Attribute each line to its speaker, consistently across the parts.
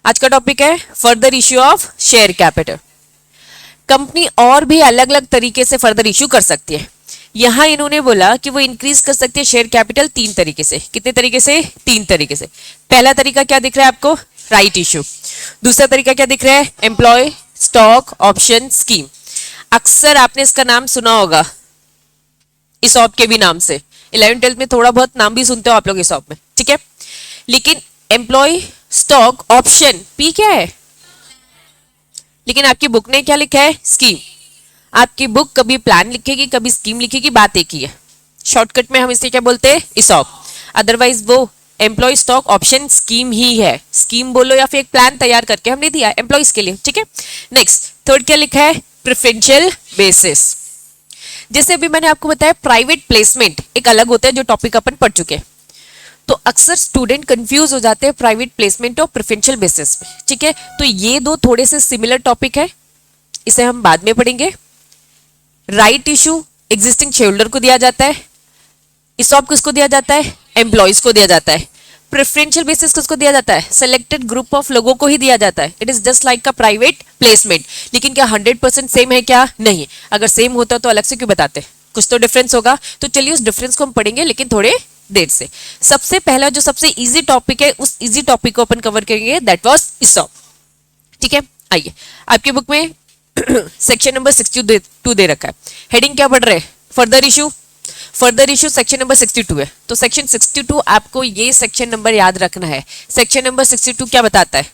Speaker 1: आज का टॉपिक है further issue of share capital. Company और भी अलग अलग तरीके से फर्दर इश्यू कर सकती है। यहां इन्होंने बोला कि वो इंक्रीज कर सकती है शेयर कैपिटल तीन तरीके से। कितने तरीके से? तीन तरीके से। पहला तरीका क्या दिख रहा है आपको? Right issue. दूसरा तरीका क्या दिख रहा है? Employee stock option scheme. अक्सर आपने इसका नाम सुना होगा इसॉप के भी नाम से। 11th-12th में थोड़ा बहुत नाम भी सुनते हो आप लोग इसॉप में, ठीक है। लेकिन एम्प्लॉय स्टॉक ऑप्शन पी क्या है? लेकिन आपकी बुक ने क्या लिखा है? स्कीम। आपकी बुक कभी प्लान लिखेगी, कभी स्कीम लिखेगी, बात एक ही है। शॉर्टकट में हम इसे क्या बोलते हैं? इसॉप। अदरवाइज वो एम्प्लॉय स्टॉक ऑप्शन स्कीम ही है। स्कीम बोलो या फिर एक प्लान तैयार करके हमने दिया एम्प्लॉयज के लिए, ठीक है। नेक्स्ट थर्ड क्या लिखा है? Preferential basis. जैसे अभी मैंने आपको बताया प्राइवेट प्लेसमेंट एक अलग होता है जो टॉपिक अपन पढ़ चुके हैं। तो अक्सर स्टूडेंट कंफ्यूज हो जाते हैं प्राइवेट प्लेसमेंट और प्रेफरेंशियल बेसिस में, ठीक है। तो ये दो थोड़े से सिमिलर टॉपिक है, इसे हम बाद में पढ़ेंगे। Right issue existing share holder को दिया जाता है। इसॉप किसको दिया जाता है? एम्प्लॉयज को दिया जाता है। प्रेफरेंशियल बेसिस किसको दिया जाता है? सिलेक्टेड ग्रुप ऑफ लोगों को ही दिया जाता है। इट इज जस्ट लाइक का प्राइवेट प्लेसमेंट। लेकिन क्या 100% सेम है? क्या नहीं। अगर सेम होता तो अलग से क्यों बताते? कुछ तो डिफरेंस होगा। तो चलिए उस डिफरेंस को हम पढ़ेंगे, लेकिन थोड़े देर से। सबसे पहला जो सबसे इजी टॉपिक है, उस इजी टॉपिक को अपन कवर करेंगे, दैट वाज इसॉप, ठीक है। आइए, आपकी बुक में सेक्शन नंबर 62 दे रखा है। हेडिंग क्या पढ़ रहे हैं? Further issue. Further issue section number 62 है। तो सेक्शन 62 आपको ये सेक्शन नंबर याद रखना है। सेक्शन नंबर 62 क्या बताता है?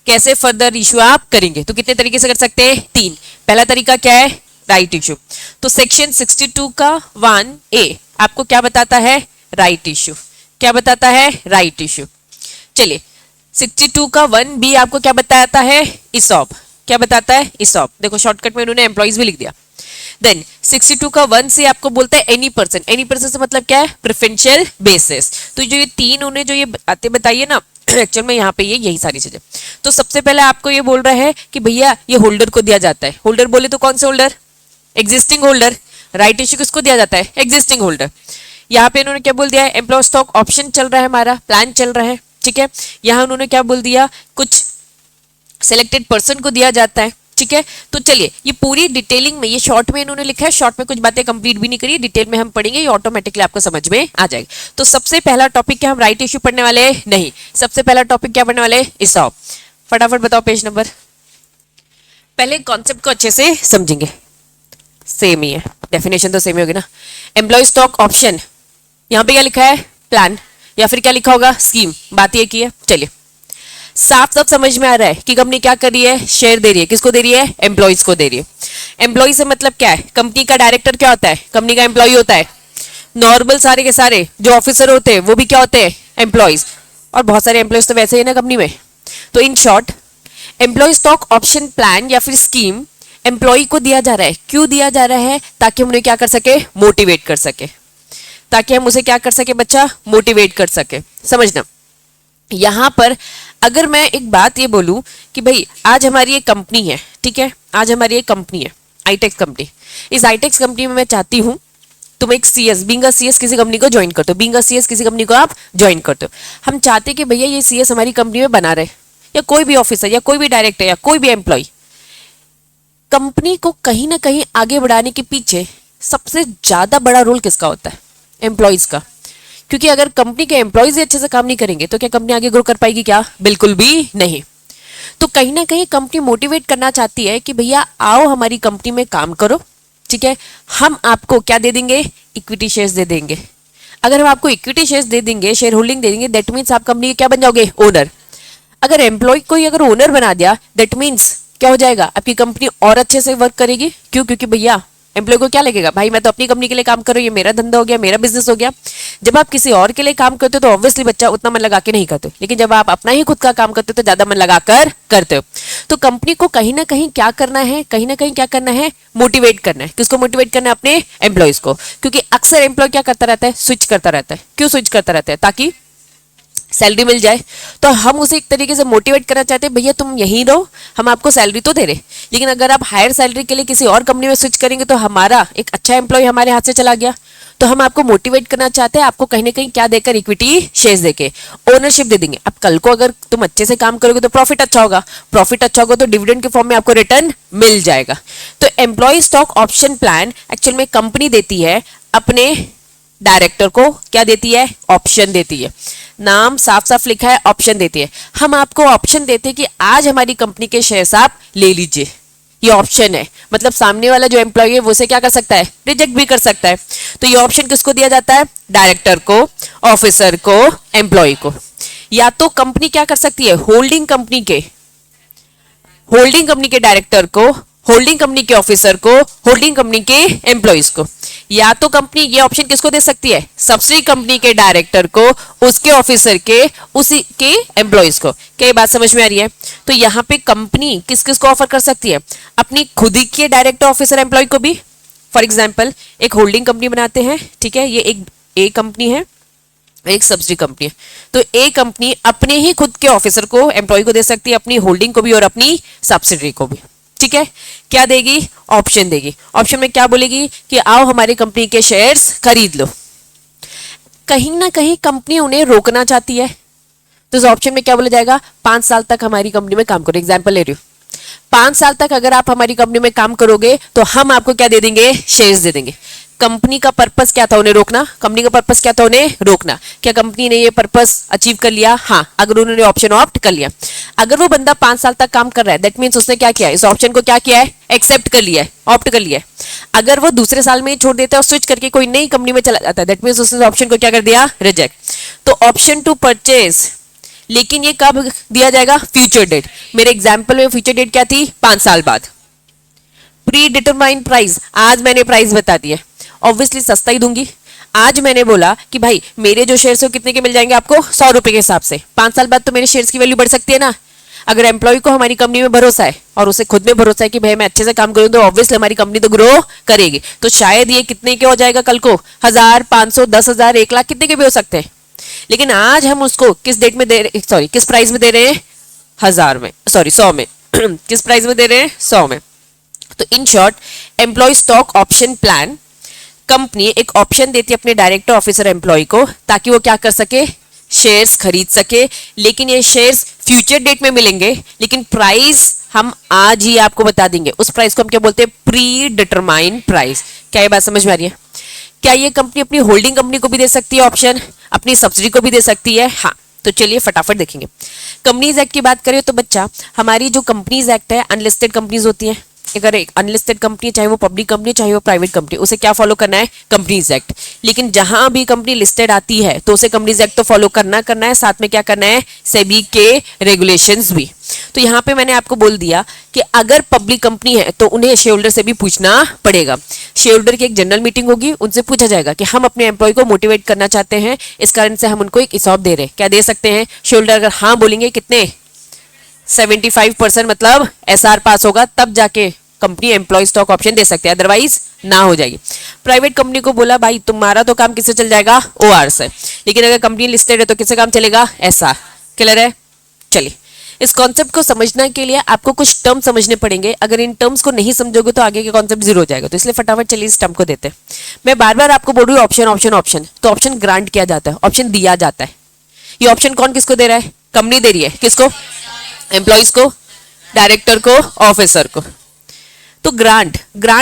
Speaker 1: कैसे फर्दर इशू आप करेंगे। तो कितने तरीके से कर सकते हैं? तीन। पहला तरीका क्या है? Right issue. तो सेक्शन 62 का 1A आपको क्या बताता है? Right issue. क्या बताता है? Right issue. चलिए 62 का 1B आपको क्या बताता है? इसॉप। क्या बताता है? इसॉप। देखो शॉर्टकट में उन्होंने एम्प्लॉइज भी लिख दिया। देन 62 का 1C आपको बोलता है एनी पर्सन। एनी पर्सन से मतलब क्या है? Preferential basis. तो जो ये तीन उन्हें जो ये बातें बताई है ना, एक्चुअल में यहाँ पे ये यही सारी चीजें। तो सबसे पहले आपको ये बोल रहा है कि भैया ये होल्डर को दिया जाता है। होल्डर बोले तो कौन से holder? Existing holder. Right issue किसको दिया जाता है? Existing holder. यहाँ पे इन्होंने क्या बोल दिया है? एम्प्लॉय स्टॉक ऑप्शन चल रहा है, हमारा प्लान चल रहा है, ठीक है। यहाँ उन्होंने क्या बोल दिया? कुछ सिलेक्टेड पर्सन को दिया जाता है, ठीक है। तो चलिए ये पूरी डिटेलिंग में, ये शॉर्ट में इन्होंने लिखा है, शॉर्ट में कुछ बातें कंप्लीट भी नहीं करी, डिटेल में हम पढ़ेंगे, ये ऑटोमेटिकली आपको समझ में आ जाएगा। तो सबसे पहला टॉपिक क्या हम राइट इश्यू पढ़ने वाले हैं? नहीं। सबसे पहला टॉपिक क्या पढ़ने वाले? इसॉप। फटाफट बताओ पेज नंबर। पहले कॉन्सेप्ट को अच्छे से समझेंगे। सेम ही है, डेफिनेशन तो सेम ही होगी ना। एम्प्लॉय स्टॉक ऑप्शन, यहाँ पे क्या लिखा है? प्लान, या फिर क्या लिखा होगा? स्कीम। बात ये की है। चलिए साफ साफ समझ में आ रहा है कि कंपनी क्या कर रही है? शेयर दे रही है। किसको दे रही है? एम्प्लॉइज को दे रही है। एम्प्लॉय से मतलब क्या है? कंपनी का डायरेक्टर क्या होता है? कंपनी का एम्प्लॉय होता है। नॉर्मल सारे के सारे जो ऑफिसर होते हैं वो भी क्या होते हैं? एम्प्लॉयज। और बहुत सारे एम्प्लॉयज तो वैसे ही ना कंपनी में। तो in short employee stock option plan या फिर स्कीम एम्प्लॉय को दिया जा रहा है। क्यों दिया जा रहा है? ताकि हम उन्हें क्या कर सके? मोटिवेट कर सके। ताकि हम उसे क्या कर सके बच्चा? मोटिवेट कर सके। समझना, यहां पर अगर मैं एक बात ये बोलूं कि भाई आज हमारी एक कंपनी है, ठीक है, आज हमारी एक कंपनी है आईटेक्स कंपनी। इस आईटेक्स कंपनी में मैं चाहती हूं तुम एक सीएस, बीइंग अ सीएस किसी कंपनी को ज्वाइन करते हो, बीइंग अ सीएस किसी कंपनी को आप ज्वाइन करते हो। हम चाहते कि भैया ये सीएस हमारी कंपनी में बना रहे, या कोई भी ऑफिसर या कोई भी डायरेक्टर या कोई भी एम्प्लॉय। कंपनी को कहीं ना कहीं आगे बढ़ाने के पीछे सबसे ज्यादा बड़ा रोल किसका होता है? एम्प्लॉयज का। क्योंकि अगर कंपनी के एम्प्लॉयज अच्छे से काम नहीं करेंगे तो क्या कंपनी आगे ग्रो कर पाएगी? क्या? बिल्कुल भी नहीं। तो कहीं ना कहीं कंपनी मोटिवेट करना चाहती है कि भैया आओ हमारी कंपनी में काम करो, ठीक है, हम आपको क्या दे देंगे? इक्विटी शेयर्स दे देंगे। अगर हम आपको इक्विटी शेयर्स दे देंगे, शेयर होल्डिंग दे देंगे, दैट मीन्स आप कंपनी के क्या बन जाओगे? ओनर। अगर एम्प्लॉय को अगर ओनर बना दिया, दैट मीन्स क्या हो जाएगा? आपकी कंपनी और अच्छे से वर्क करेगी। क्यों? क्योंकि भैया एम्प्लॉय को क्या लगेगा? भाई मैं तो अपनी कंपनी के लिए काम कर रहा हूँ, ये मेरा धंधा हो गया, मेरा बिजनेस हो गया। जब आप किसी और के लिए काम करते हो तो ऑब्वियसली बच्चा उतना मन लगा के नहीं करते, लेकिन जब आप अपना ही खुद का काम करते हो तो ज्यादा मन लगा कर करते हो। तो कंपनी को कहीं ना कहीं क्या करना है? कहीं ना कहीं क्या करना है? मोटिवेट करना है। किसको मोटिवेट करना है? अपने एम्प्लॉयज को। क्योंकि अक्सर एम्प्लॉय क्या करता रहता है? स्विच करता रहता है। क्यों स्विच करता रहता है? ताकि सैलरी मिल जाए, तो हम उसे एक तरीके से मोटिवेट करना चाहते हैं, भैया तुम यहीं रहो, हम आपको सैलरी तो दे रहे, लेकिन अगर आप हायर सैलरी के लिए किसी और कंपनी में स्विच करेंगे तो हमारा एक अच्छा एम्प्लॉय हमारे हाथ से चला गया। तो हम आपको मोटिवेट करना चाहते हैं, आपको कहीं ना कहीं क्या देकर, इक्विटी शेयर्स देके ओनरशिप दे देंगे। अब कल को अगर तुम अच्छे से काम करोगे तो प्रॉफिट अच्छा होगा, प्रॉफिट अच्छा होगा तो डिविडेंड के फॉर्म में आपको रिटर्न मिल जाएगा। तो employee stock option plan actual में कंपनी देती है अपने डायरेक्टर को, क्या देती है, ऑप्शन देती है। नाम साफ साफ लिखा है, ऑप्शन देती है। हम आपको ऑप्शन देते हैं कि आज हमारी कंपनी के शेयर्स आप ले लीजिए, ये ऑप्शन है। मतलब सामने वाला जो एम्प्लॉय है वो उसे क्या कर सकता है, रिजेक्ट भी कर सकता है। तो ये ऑप्शन किसको दिया जाता है, डायरेक्टर को, ऑफिसर को, एम्प्लॉय को। या तो कंपनी क्या कर सकती है, होल्डिंग कंपनी के डायरेक्टर को, होल्डिंग कंपनी के ऑफिसर को, होल्डिंग कंपनी के एम्प्लॉइज को। या तो कंपनी ये ऑप्शन किसको दे सकती है, सब्सिडी कंपनी के डायरेक्टर को, उसके ऑफिसर के, उसी के एम्प्लॉइज को। क्या ये बात समझ में आ रही है? तो यहाँ पे कंपनी किस किस को ऑफर कर सकती है, अपनी खुद ही के डायरेक्टर, ऑफिसर, एम्प्लॉय को भी। फॉर एग्जाम्पल एक होल्डिंग कंपनी बनाते हैं, ठीक है, ये एक ए कंपनी है, एक सब्सिडी कंपनी है। तो ए कंपनी अपने ही खुद के ऑफिसर को, एम्प्लॉय को दे सकती है, अपनी होल्डिंग को भी और अपनी सब्सिडरी को भी। ठीक है, क्या देगी, ऑप्शन देगी। ऑप्शन में क्या बोलेगी कि आओ हमारी कंपनी के शेयर्स खरीद लो। कहीं ना कहीं कंपनी उन्हें रोकना चाहती है, तो इस ऑप्शन में क्या बोला जाएगा, 5 साल तक हमारी कंपनी में काम करो। एग्जाम्पल ले रही हूँ, 5 साल तक अगर आप हमारी कंपनी में काम करोगे तो हम आपको क्या दे देंगे, शेयर्स दे देंगे। कंपनी का पर्पस क्या था, उन्हें रोकना। कंपनी का पर्पस क्या था, उन्हें रोकना। क्या कंपनी ने ये पर्पस अचीव कर लिया? हाँ, अगर उन्होंने ऑप्शन ऑप्ट कर लिया। अगर वो बंदा 5 साल तक काम कर रहा है, दैट मीन्स उसने क्या किया, इस ऑप्शन को क्या किया है, एक्सेप्ट कर लिया है, ऑप्ट कर लिया है। अगर वो दूसरे साल में छोड़ देता है और स्विच करके कोई नई कंपनी में चला जाता है, दैट मीन्स उसने ऑप्शन को क्या कर दिया, रिजेक्ट। तो ऑप्शन टू परचेज, लेकिन ये कब दिया जाएगा, फ्यूचर डेट। मेरे एग्जाम्पल में फ्यूचर डेट क्या थी, 5 साल बाद। प्री डिटरमाइंड प्राइस, आज मैंने प्राइस बता दिया, ऑब्वियसली सस्ता ही दूंगी। आज मैंने बोला कि भाई मेरे जो शेयर्स है कितने के मिल जाएंगे आपको, 100 रुपए के हिसाब से। 5 साल बाद तो मेरे शेयर्स की वैल्यू बढ़ सकती है ना। अगर एम्प्लॉय को हमारी कंपनी में भरोसा है और उसे खुद में भरोसा है कि भाई मैं अच्छे से काम करूँ, तो ऑब्वियसली हमारी कंपनी तो ग्रो करेगी। तो शायद ये कितने के हो जाएगा कल को, 1000, 500, 10,000, 1 लाख, कितने के भी हो सकते हैं। लेकिन आज हम उसको किस डेट में दे रहे, सॉरी किस प्राइस में दे रहे हैं, 1000 में, सॉरी 100 में किस प्राइस में दे रहे हैं, 100 में। तो in short, employee stock option plan, company एक ऑप्शन देती है अपने डायरेक्टर, ऑफिसर, एम्प्लॉय को, ताकि वो क्या कर सके, शेयर्स खरीद सके। लेकिन ये शेयर्स फ्यूचर डेट में मिलेंगे, लेकिन प्राइस हम आज ही आपको बता देंगे। उस प्राइस को हम क्या बोलते हैं, प्री डिटरमाइंड प्राइस। क्या ये बात समझ में आ रही है? क्या ये कंपनी अपनी होल्डिंग कंपनी को भी दे सकती है ऑप्शन, अपनी सब्सिडी को भी दे सकती है? हाँ। तो चलिए फटाफट देखेंगे। कंपनीज एक्ट की बात करें तो बच्चा, हमारी जो कंपनीज एक्ट है, अनलिस्टेड कंपनीज होती हैं। अगर एक अनलिस्टेड कंपनी, चाहे वो पब्लिक कंपनी चाहे वो प्राइवेट कंपनी, उसे क्या फॉलो करना है, कंपनीज एक्ट। लेकिन जहां भी कंपनी लिस्टेड आती है तो उसे कंपनीज एक्ट तो फॉलो करना है, साथ में क्या करना है, सेबी के रेगुलेशंस भी। तो यहाँ पे मैंने आपको बोल दिया कि अगर पब्लिक कंपनी है तो उन्हें शेयर होल्डर से भी पूछना पड़ेगा। शेयर होल्डर की एक जनरल मीटिंग होगी, उनसे पूछा जाएगा कि हम अपने एम्प्लॉय को मोटिवेट करना चाहते हैं, इस कारण से हम उनको एक ESOP दे रहे हैं, क्या दे सकते हैं। शेयर होल्डर अगर हाँ बोलेंगे, कितने, 75%, मतलब SR पास होगा, तब जाके कंपनी एम्प्लॉय स्टॉक ऑप्शन दे सकते हैं, अदरवाइज ना हो जाएगी। प्राइवेट कंपनी को बोला भाई तुम्हारा तो काम किससे चल जाएगा, OR से, लेकिन अगर कंपनी लिस्टेड है तो किससे काम चलेगा, SR। क्लियर है? चलिए, इस कॉन्सेप्ट को समझने के लिए आपको कुछ टर्म समझने पड़ेंगे। अगर इन टर्म्स को नहीं समझोगे तो आगे के कॉन्सेप्ट जीरो हो जाएगा। तो इसलिए फटाफट चलिए इस टर्म को देते हैं। मैं बार बार आपको बोल रही हूँ ऑप्शन ऑप्शन ऑप्शन, तो ऑप्शन ग्रांट किया जाता है, ऑप्शन दिया जाता है। ये ऑप्शन कौन किसको दे रहा है, कंपनी दे रही है, किसको, एम्प्लॉइज को, डायरेक्टर को, ऑफिसर को। तो grant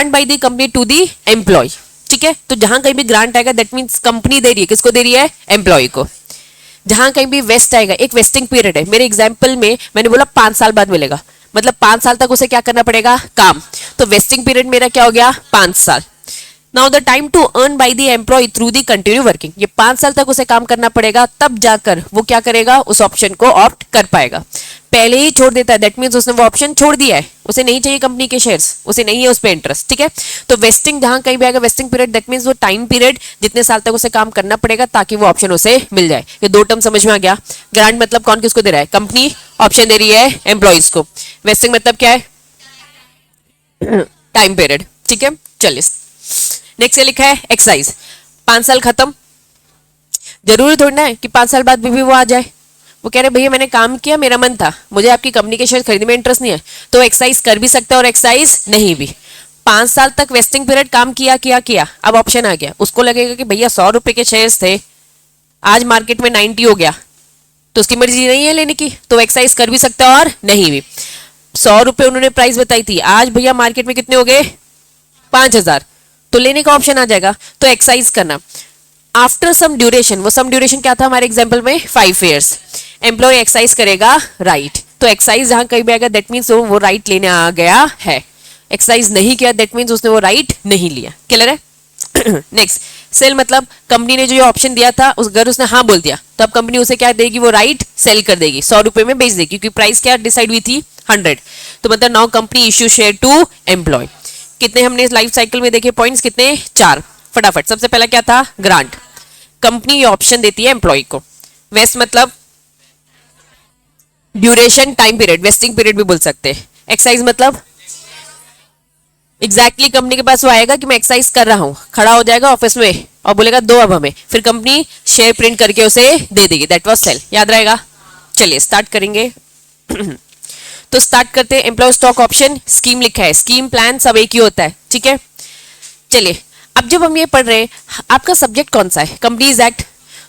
Speaker 1: by the company to the employee. ठीक है, तो जहां कहीं भी ग्रांट आएगा दैट मींस कंपनी दे रही है, किसको दे रही है, एम्प्लॉय को। जहां कहीं भी वेस्ट आएगा, एक वेस्टिंग पीरियड है। मेरे एग्जांपल में मैंने बोला 5 साल बाद मिलेगा, मतलब 5 साल तक उसे क्या करना पड़ेगा, काम। तो वेस्टिंग पीरियड मेरा क्या हो गया, 5 साल। Now the time to earn by the employee through the continue working, ये 5 साल तक उसे काम करना पड़ेगा, तब जाकर वो क्या करेगा, उस ऑप्शन को ऑप्ट कर पाएगा। पहले ही छोड़ देता है दैट मींस उसने वो ऑप्शन छोड़ दिया है, उसे नहीं चाहिए कंपनी के शेयर्स, उसे नहीं है उस पे इंटरेस्ट। ठीक है, तो वेस्टिंग जहां कहीं भी आएगा, वेस्टिंग पीरियड दैट मींस वो टाइम पीरियड, जितने साल तक उसे काम करना पड़ेगा ताकि वो ऑप्शन उसे मिल जाए। ये दो टर्म समझ में आ गया। ग्रांट मतलब कौन किसको दे रहा है, कंपनी ऑप्शन दे रही है एम्प्लॉइज को। वेस्टिंग मतलब क्या है, टाइम पीरियड। ठीक है, चलिए नेक्स्ट लिखा है एक्सरसाइज। 5 साल खत्म, जरूरी थोड़ी ना है कि 5 साल बाद भी वो आ जाए। वो कह रहे भैया मैंने काम किया, मेरा मन था, मुझे आपकी कंपनी के शेयर खरीदने में इंटरेस्ट नहीं है, तो एक्सरसाइज कर भी सकता है और एक्सरसाइज नहीं भी। 5 साल तक वेस्टिंग पीरियड काम किया किया किया, अब ऑप्शन आ गया, उसको लगेगा कि भैया 100 रुपए के शेयर्स थे, आज मार्केट में 90 हो गया, तो उसकी मर्जी नहीं है लेने की, तो एक्सरसाइज कर भी सकता है और नहीं भी। 100 रुपए उन्होंने प्राइस बताई थी, आज भैया मार्केट में कितने हो गए 5000, तो लेने का ऑप्शन आ जाएगा, तो एक्सरसाइज करना। आफ्टर सम ड्यूरेशन, वो सम ड्यूरेशन क्या था हमारे एग्जाम्पल में 5 ईयर्स, एम्प्लॉय एक्सरसाइज करेगा राइट, तो एक्सरसाइज जहां कहीं भी आएगा दैट मीन्स वो राइट लेने आ गया है, एक्सरसाइज नहीं किया दैट मीन्स उसने वो राइट नहीं लिया। क्लियर है? नेक्स्ट, सेल मतलब कंपनी ने जो ऑप्शन दिया था उस अगर उसने हाँ बोल दिया तो अब कंपनी उसे क्या देगी, वो राइट सेल कर देगी, 100 रुपए में बेच देगी, क्योंकि प्राइस क्या डिसाइड हुई थी 100, तो मतलब now company issue share to employee. कितने हमने लाइफ साइकिल में देखे पॉइंट्स, कितने 4, फटाफट। सबसे पहला क्या था, ग्रांट, कंपनी ऑप्शन देती है एम्प्लॉय को। वेस्ट मतलब duration, time period, vesting period भी बोल सकते हैं। एक्सरसाइज मतलब एग्जैक्टली कंपनी के पास वो आएगा कि मैं एक्सरसाइज कर रहा हूं, खड़ा हो जाएगा ऑफिस में और बोलेगा दो अब हमें, फिर कंपनी शेयर प्रिंट करके उसे दे देगी, दैट वाज सेल। याद रहेगा? चलिए स्टार्ट करेंगे। तो स्टार्ट करते हैं। एम्प्लॉय स्टॉक ऑप्शन स्कीम लिखा है, स्कीम प्लान सब एक ही होता है, ठीक है। चलिए अब जब हम ये पढ़ रहे हैं, आपका सब्जेक्ट कौन सा है, कंपनीज एक्ट,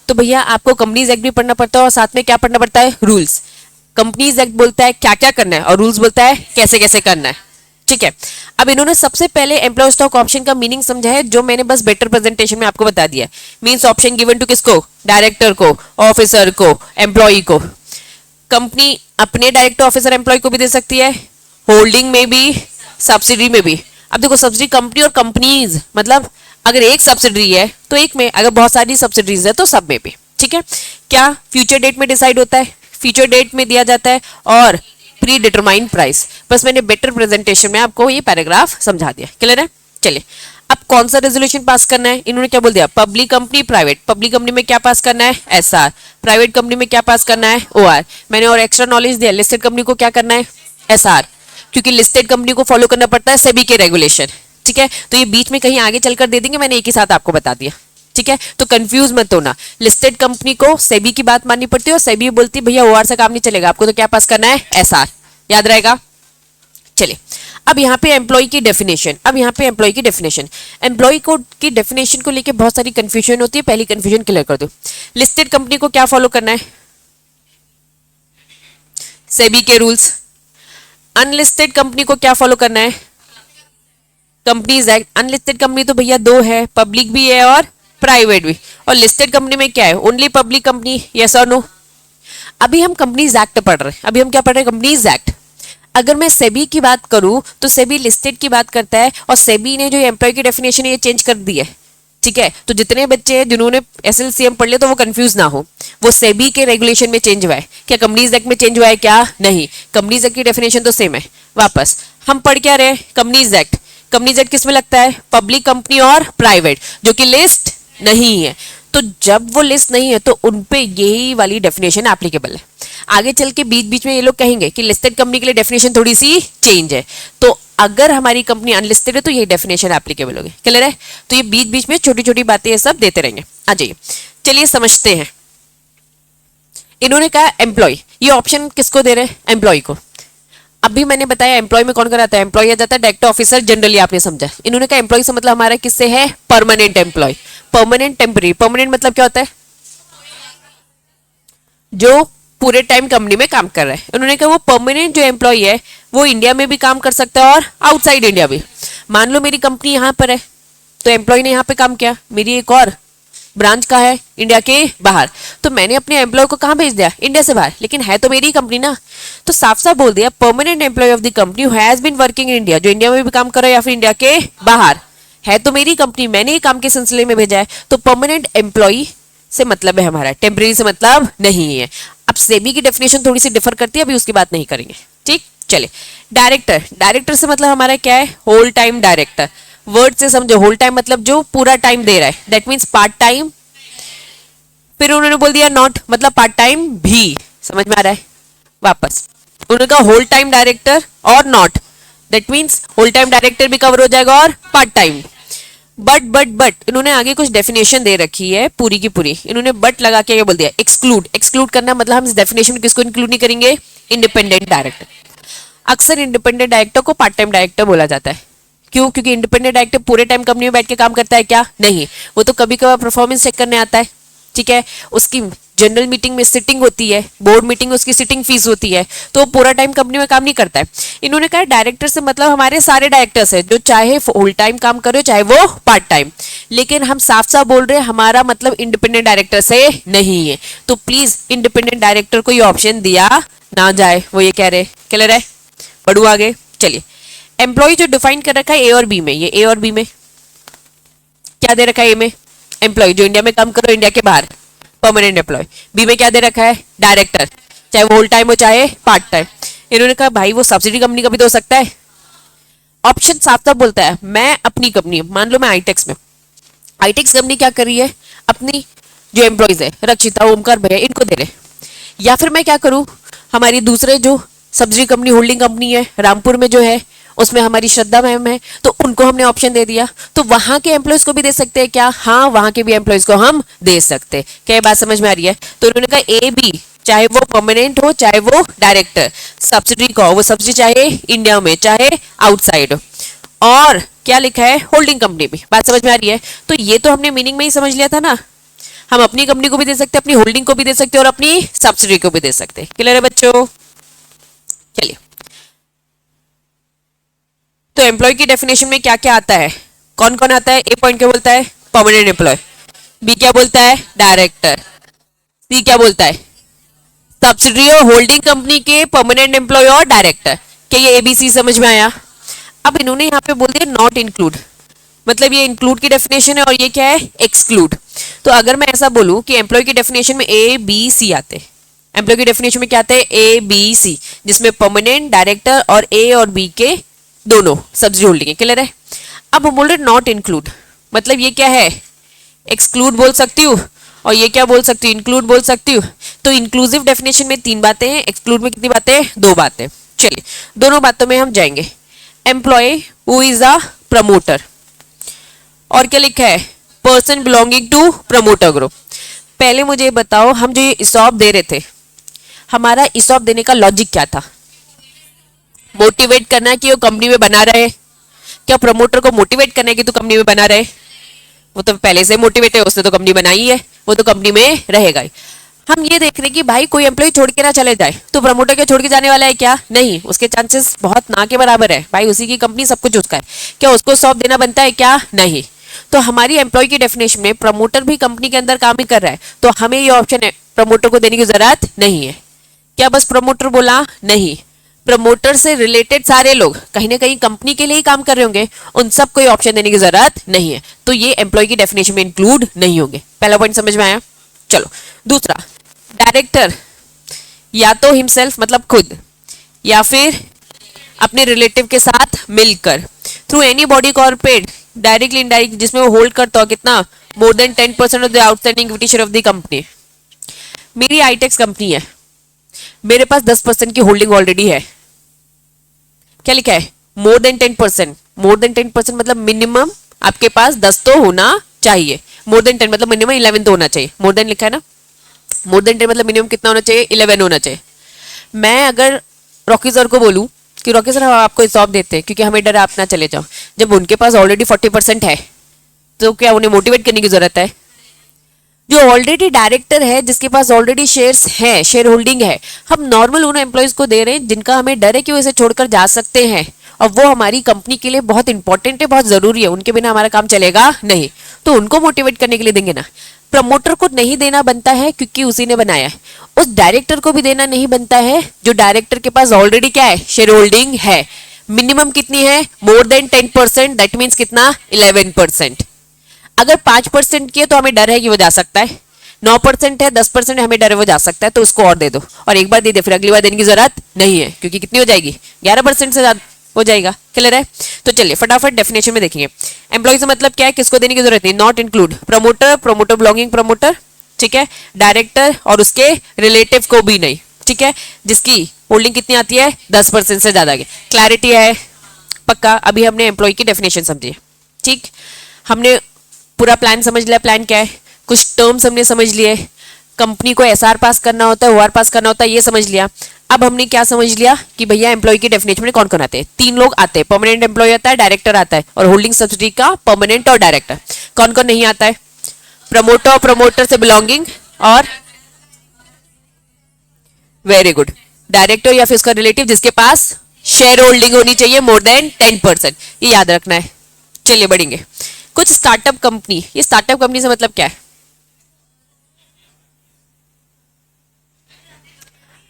Speaker 1: तो भैया आपको कंपनीज एक्ट भी पढ़ना पड़ता है और साथ में क्या पढ़ना पड़ता है, रूल्स। कंपनीज एक्ट बोलता है क्या क्या करना है और रूल्स बोलता है कैसे कैसे करना है, ठीक है। अब इन्होंने सबसे पहले एम्प्लॉय स्टॉक ऑप्शन का मीनिंग समझा है, जो मैंने बस बेटर प्रेजेंटेशन में आपको बता दिया। मींस ऑप्शन गिवन टू किसको, डायरेक्टर को, ऑफिसर को, एम्प्लॉय को। कंपनी अपने डायरेक्टर, ऑफिसर, एम्प्लॉय को भी दे सकती है, होल्डिंग में भी, सब्सिडी में भी। अब देखो सब्सिडी कंपनी और कंपनीज मतलब अगर एक सब्सिडी है तो एक में, अगर बहुत सारी सब्सिडीज है तो सब में भी, ठीक है। क्या फ्यूचर डेट में डिसाइड होता है, फ्यूचर डेट में दिया जाता है, और प्री डिटरमाइंड प्राइस। बस मैंने बेटर प्रेजेंटेशन में आपको ये पैराग्राफ समझा दिया। क्लियर है? चलिए अब कौन सा रेजोल्यूशन पास करना है, इन्होंने क्या बोल दिया, public company, private. Public company में क्या पास करना है, एसआर। प्राइवेट कंपनी में क्या पास करना है, ओआर। मैंने और एक्स्ट्रा नॉलेज दिया, लिस्टेड कंपनी को क्या करना है, एसआर, क्योंकि लिस्टेड कंपनी को फॉलो करना पड़ता है सेबी के रेगुलेशन, ठीक है। तो ये बीच में कहीं आगे चलकर दे देंगे, मैंने एक ही साथ आपको बता दिया, ठीक है। तो कंफ्यूज मत होना, लिस्टेड कंपनी को सेबी की बात माननी पड़ती है और सेबी बोलती है भैया ओआर से काम नहीं चलेगा, आपको तो क्या पास करना है, एसआर। याद रहेगा? चलिए अब यहाँ पे एम्प्लॉय की डेफिनेशन, अब यहाँ पे एम्प्लॉय की डेफिनेशन, एम्प्लॉय को की डेफिनेशन को लेके बहुत सारी कंफ्यूजन होती है, पहली कंफ्यूजन क्लियर कर दो। लिस्टेड कंपनी को क्या फॉलो करना है, सेबी के रूल्स। अनलिस्टेड कंपनी को क्या फॉलो करना है, कंपनीज एक्ट। अनलिस्टेड कंपनी तो भैया दो है, पब्लिक भी है और प्राइवेट भी, और लिस्टेड कंपनी में क्या है, ओनली पब्लिक कंपनी, यस और नो। अभी हम कंपनीज एक्ट पढ़ रहे हैं, अभी हम क्या पढ़ रहे हैं, कंपनीज एक्ट। अगर मैं सेबी की बात करूं तो सेबी लिस्टेड की बात करता है, और सेबी ने जो एम्प्लॉय की डेफिनेशन है ये चेंज कर दी है, ठीक है। तो जितने बच्चे हैं जिन्होंने एसएलसीएम पढ़ लिया तो वो कंफ्यूज ना हो, वो सेबी के रेगुलेशन में चेंज हुआ है, क्या कंपनीज एक्ट में चेंज हुआ है, क्या नहीं। कंपनीज एक्ट की डेफिनेशन तो सेम है। वापस हम पढ़ क्या रहे, कंपनीज एक्ट। कंपनीज एक्ट किस में लगता है, पब्लिक कंपनी और प्राइवेट, जो कि लिस्ट नहीं है। तो जब वो लिस्ट नहीं है तो उनपे यही वाली डेफिनेशन एप्लीकेबल है। आगे चल के बीच बीच में ये लोग कहेंगे कि लिस्टेड कंपनी के लिए डेफिनेशन थोड़ी सी चेंज है, तो अगर हमारी कंपनी अनलिस्टेड है तो ये डेफिनेशन एप्लीकेबल होगी। क्लियर है? तो ये बीच बीच में छोटी छोटी बातें ये सब देते रहेंगे। आ जाइए चलिए समझते हैं। इन्होंने कहा एम्प्लॉय, ये ऑप्शन किसको दे रहे हैं, एम्प्लॉय को। अभी मैंने बताया एम्प्लॉय में कौन कराता है, एम्प्लॉय आ जाता है, डायरेक्टर, ऑफिसर, जनरली आपने समझा। इन्होंने कहा एम्प्लॉय से मतलब हमारा किससे है, permanent employee. Permanent, temporary. Permanent मतलब क्या होता है, जो पूरे टाइम कंपनी में काम कर रहा है। उन्होंने कहा वो परमानेंट जो एम्प्लॉय है वो इंडिया में भी काम कर सकता है और आउटसाइड इंडिया भी। मान लो मेरी कंपनी यहाँ पर है तो एम्प्लॉय ने यहाँ पे काम किया, मेरी एक और ब्रांच का है इंडिया के बाहर, तो मैंने अपने एम्प्लॉय को कहाँ भेज दिया, इंडिया से बाहर, लेकिन है तो मेरी कंपनी ना। तो साफ साफ बोल दिया permanent employee of the company who has been working in India, जो इंडिया में भी काम कर रहा है या फिर इंडिया के बाहर, है तो मेरी कंपनी, मैंने ही काम के सिलसिले में भेजा है। तो परमानेंट एम्प्लॉय से मतलब है हमारा, टेम्परेरी से मतलब नहीं है। अब सेबी की डेफिनेशन थोड़ी सी डिफर करती है, अभी उसकी बात नहीं करेंगे, ठीक। चलिए डायरेक्टर, डायरेक्टर से मतलब हमारा क्या है, होल टाइम डायरेक्टर। वर्ड से समझो, होल टाइम मतलब जो पूरा टाइम दे रहा है, दैट मीन्स पार्ट टाइम। फिर उन्होंने बोल दिया नॉट, मतलब पार्ट टाइम भी, समझ में आ रहा है। वापस उन्होंने कहा होल टाइम डायरेक्टर और not, that means whole time director भी कवर हो जाएगा और पार्ट टाइम। बट इन्होंने आगे कुछ डेफिनेशन दे रखी है पूरी की पूरी, इन्होंने बट लगा के ये बोल दिया एक्सक्लूड। एक्सक्लूड करना मतलब हम इस डेफिनेशन में किसको इंक्लूड नहीं करेंगे, इंडिपेंडेंट डायरेक्टर। अक्सर इंडिपेंडेंट डायरेक्टर को पार्ट टाइम डायरेक्टर बोला जाता है। क्यों? क्योंकि इंडिपेंडेंट डायरेक्टर पूरे टाइम कंपनी में बैठ के काम करता है क्या? नहीं, वो तो कभी कभार परफॉर्मेंस चेक करने आता है। ठीक है, उसकी जनरल मीटिंग में सिटिंग होती है, बोर्ड मीटिंग में उसकी सिटिंग फीस होती है, तो वो पूरा टाइम कंपनी में काम नहीं करता है। इन्होंने कहा डायरेक्टर से मतलब हमारे सारे डायरेक्टर्स है, जो चाहे फुल टाइम काम करे चाहे वो पार्ट टाइम। लेकिन हम साफ साफ बोल रहे हैं हमारा मतलब इंडिपेंडेंट डायरेक्टर से नहीं है, तो प्लीज इंडिपेंडेंट डायरेक्टर को ये ऑप्शन दिया ना जाए, वो ये कह रहे। क्लियर है? बढ़ू आगे। चलिए, एम्प्लॉय जो डिफाइन कर रखा है ए और बी में, ये ए और बी में क्या दे रखा है? ए में एम्प्लॉय जो इंडिया में काम करो, इंडिया के बाहर परमानेंट एम्प्लॉय। बी में क्या दे रखा है? डायरेक्टर, चाहे वो होल टाइम हो चाहे पार्ट टाइम। इन्होंने कहा भाई वो सब्सिडी कंपनी का भी तो हो सकता है। ऑप्शन साफ साफ बोलता है मैं अपनी कंपनी, मान लो मैं आईटेक्स में, आईटेक्स कंपनी क्या कर रही है, अपनी जो एम्प्लॉयज है रक्षिता, ओमकार भैया, इनको दे रहे। या फिर मैं क्या करूं, हमारी दूसरे जो सब्सिडी कंपनी होल्डिंग कंपनी है रामपुर में जो है, उसमें हमारी श्रद्धा मैम है, तो उनको हमने ऑप्शन दे दिया, तो वहां के एम्प्लॉयज को भी दे सकते हैं क्या? हाँ, वहां के भी एम्प्लॉयज को हम दे सकते हैं। क्या ये बात समझ में आ रही है? तो उन्होंने कहा ए बी चाहे वो परमानेंट हो चाहे वो डायरेक्टर, सब्सिडी का हो, वो सब्सिडी चाहे इंडिया में चाहे आउटसाइड हो, और क्या लिखा है होल्डिंग कंपनी भी। बात समझ में आ रही है? तो ये तो हमने मीनिंग में ही समझ लिया था ना, हम अपनी कंपनी को भी दे सकते हैं, अपनी होल्डिंग को भी दे सकते हैं, और अपनी सब्सिडी को भी दे सकते हैं। क्लियर है बच्चों? चलिए, तो एम्प्लॉय की डेफिनेशन में क्या क्या आता है, कौन कौन आता है? ए पॉइंट क्या बोलता है? Permanent employ. बी क्या बोलता है? डायरेक्टर। सी क्या बोलता है? सब्सिडरी और होल्डिंग कंपनी के परमानेंट एम्प्लॉय और डायरेक्टर। क्या ये एबीसी समझ में आया? अब इन्होंने यहाँ पे बोल दिया नॉट इंक्लूड, मतलब ये इंक्लूड की डेफिनेशन है और ये क्या है? एक्सक्लूड। तो अगर मैं ऐसा बोलूं कि एम्प्लॉय की डेफिनेशन में ए बी सी आते हैं, एम्प्लॉय की डेफिनेशन में क्या आते हैं? ए बी सी, जिसमें परमानेंट, डायरेक्टर और ए और बी के दोनों सब्सिडी होल्डिंग है। क्लियर है? अब हम बोल रहे नॉट इंक्लूड, मतलब ये क्या है? एक्सक्लूड बोल सकती हूँ, और ये क्या बोल सकती हूँ? इंक्लूड बोल सकती हूँ। तो इंक्लूसिव डेफिनेशन में 3 बातें हैं, एक्सक्लूड में कितनी बातें? 2 बातें। चलिए, दोनों बातों में हम जाएंगे। Employee who is a promoter, और क्या लिखा है? Person belonging to promoter group. पहले मुझे बताओ, हम जो ये इसॉप दे रहे थे, हमारा इसॉप देने का लॉजिक क्या था? मोटिवेट करना कि वो कंपनी में बना रहे। क्या प्रमोटर को मोटिवेट करना है कि तू कंपनी में बना रहे? वो तो पहले से मोटिवेट है, उसने तो कंपनी बनाई है, वो तो कंपनी में रहेगा ही। हम ये देख रहे हैं कि भाई कोई एम्प्लॉय छोड़ के ना चले जाए, तो प्रमोटर क्या छोड़ के जाने वाला है क्या? नहीं, उसके चांसेस बहुत ना के बराबर है भाई, उसी की कंपनी, सब कुछ उसका है। क्या उसको सौंप देना बनता है क्या? नहीं। तो हमारी एम्प्लॉय की डेफिनेशन में प्रमोटर भी कंपनी के अंदर काम ही कर रहा है, तो हमें ये ऑप्शन है प्रमोटर को देने की जरूरत नहीं है। क्या बस प्रमोटर बोला? नहीं, प्रमोटर से रिलेटेड सारे लोग कहीं ना कहीं कंपनी के लिए ही काम कर रहे होंगे, उन सब को ऑप्शन देने की जरूरत नहीं है, तो ये एम्प्लॉय की डेफिनेशन में इंक्लूड नहीं होंगे। पहला पॉइंट समझ में आया? चलो दूसरा, डायरेक्टर या तो हिमसेल्फ मतलब खुद, या फिर अपने रिलेटिव के साथ मिलकर, through any body corporate directly indirect, जिसमें वो होल्ड करता हो कितना? मोर than 10% of the outstanding equity share of the company. मेरी आईटेक्स कंपनी है, मेरे पास 10% की होल्डिंग ऑलरेडी है। क्या लिखा है? मोर देन 10%। मोर देन 10% मतलब मिनिमम आपके पास 10 तो होना चाहिए। मोर देन 10 मतलब मिनिमम 11 तो होना चाहिए। मोर देन लिखा है ना, मोर देन 10 मतलब मिनिमम कितना होना चाहिए? 11 होना चाहिए। मैं अगर रॉकी सर को बोलूं कि रॉकी सर हम आपको हिसाब देते हैं क्योंकि हमें डर है आप ना चले जाओ, जब उनके पास ऑलरेडी 40% है, तो क्या उन्हें मोटिवेट करने की जरूरत है? जो ऑलरेडी डायरेक्टर है, जिसके पास ऑलरेडी शेयर्स है, शेयर होल्डिंग है, हम नॉर्मल उन एम्प्लॉयज को दे रहे हैं जिनका हमें डर है कि वो इसे छोड़कर जा सकते हैं, और वो हमारी कंपनी के लिए बहुत इंपॉर्टेंट है, बहुत जरूरी है, उनके बिना हमारा काम चलेगा नहीं, तो उनको मोटिवेट करने के लिए देंगे ना। प्रमोटर को नहीं देना बनता है क्योंकि उसी ने बनाया है, उस डायरेक्टर को भी देना नहीं बनता है जो डायरेक्टर के पास ऑलरेडी क्या है? शेयर होल्डिंग है। मिनिमम कितनी है? मोर देन 10%, दैट मीन्स कितना? 11%। अगर 5% की है तो हमें डर है कि वो जा सकता है, 9% है, 10% है, हमें डर है वो जा सकता है, तो उसको और दे दो, और एक बार दे दे फिर अगली बार देने की जरूरत नहीं है, क्योंकि कितनी हो जाएगी? 11% से ज्यादा हो जाएगा। क्लियर है? तो चलिए फटाफट डेफिनेशन में देखेंगे। एम्प्लॉय से मतलब क्या है? किसको देने की जरूरत नहीं, not include promoter, promoter belonging promoter, ठीक है, डायरेक्टर और उसके रिलेटिव को भी नहीं, ठीक है, जिसकी होल्डिंग कितनी आती है? 10% से ज्यादा की। क्लैरिटी है? पक्का? अभी हमने एम्प्लॉय की डेफिनेशन समझी, ठीक। हमने पूरा प्लान समझ लिया, प्लान क्या है, कुछ टर्म्स हमने समझ लिए, कंपनी को एसआर पास करना होता है, ओआर पास करना होता है, ये समझ लिया। अब हमने क्या समझ लिया कि भैया एम्प्लॉय की डेफिनेशन में कौन कौन आते हैं, तीन लोग आते हैं, परमानेंट एम्प्लॉय आता है, डायरेक्टर आता है, और होल्डिंग सब्सिडी का परमानेंट और डायरेक्टर। कौन कौन नहीं आता है, प्रमोटर और प्रमोटर से बिलोंगिंग, और वेरी गुड, डायरेक्टर या फिर उसका रिलेटिव जिसके पास शेयर होल्डिंग होनी चाहिए मोर देन 10%, ये याद रखना है। चलिए बढ़ेंगे। कुछ स्टार्टअप कंपनी, ये स्टार्टअप कंपनी से मतलब क्या है,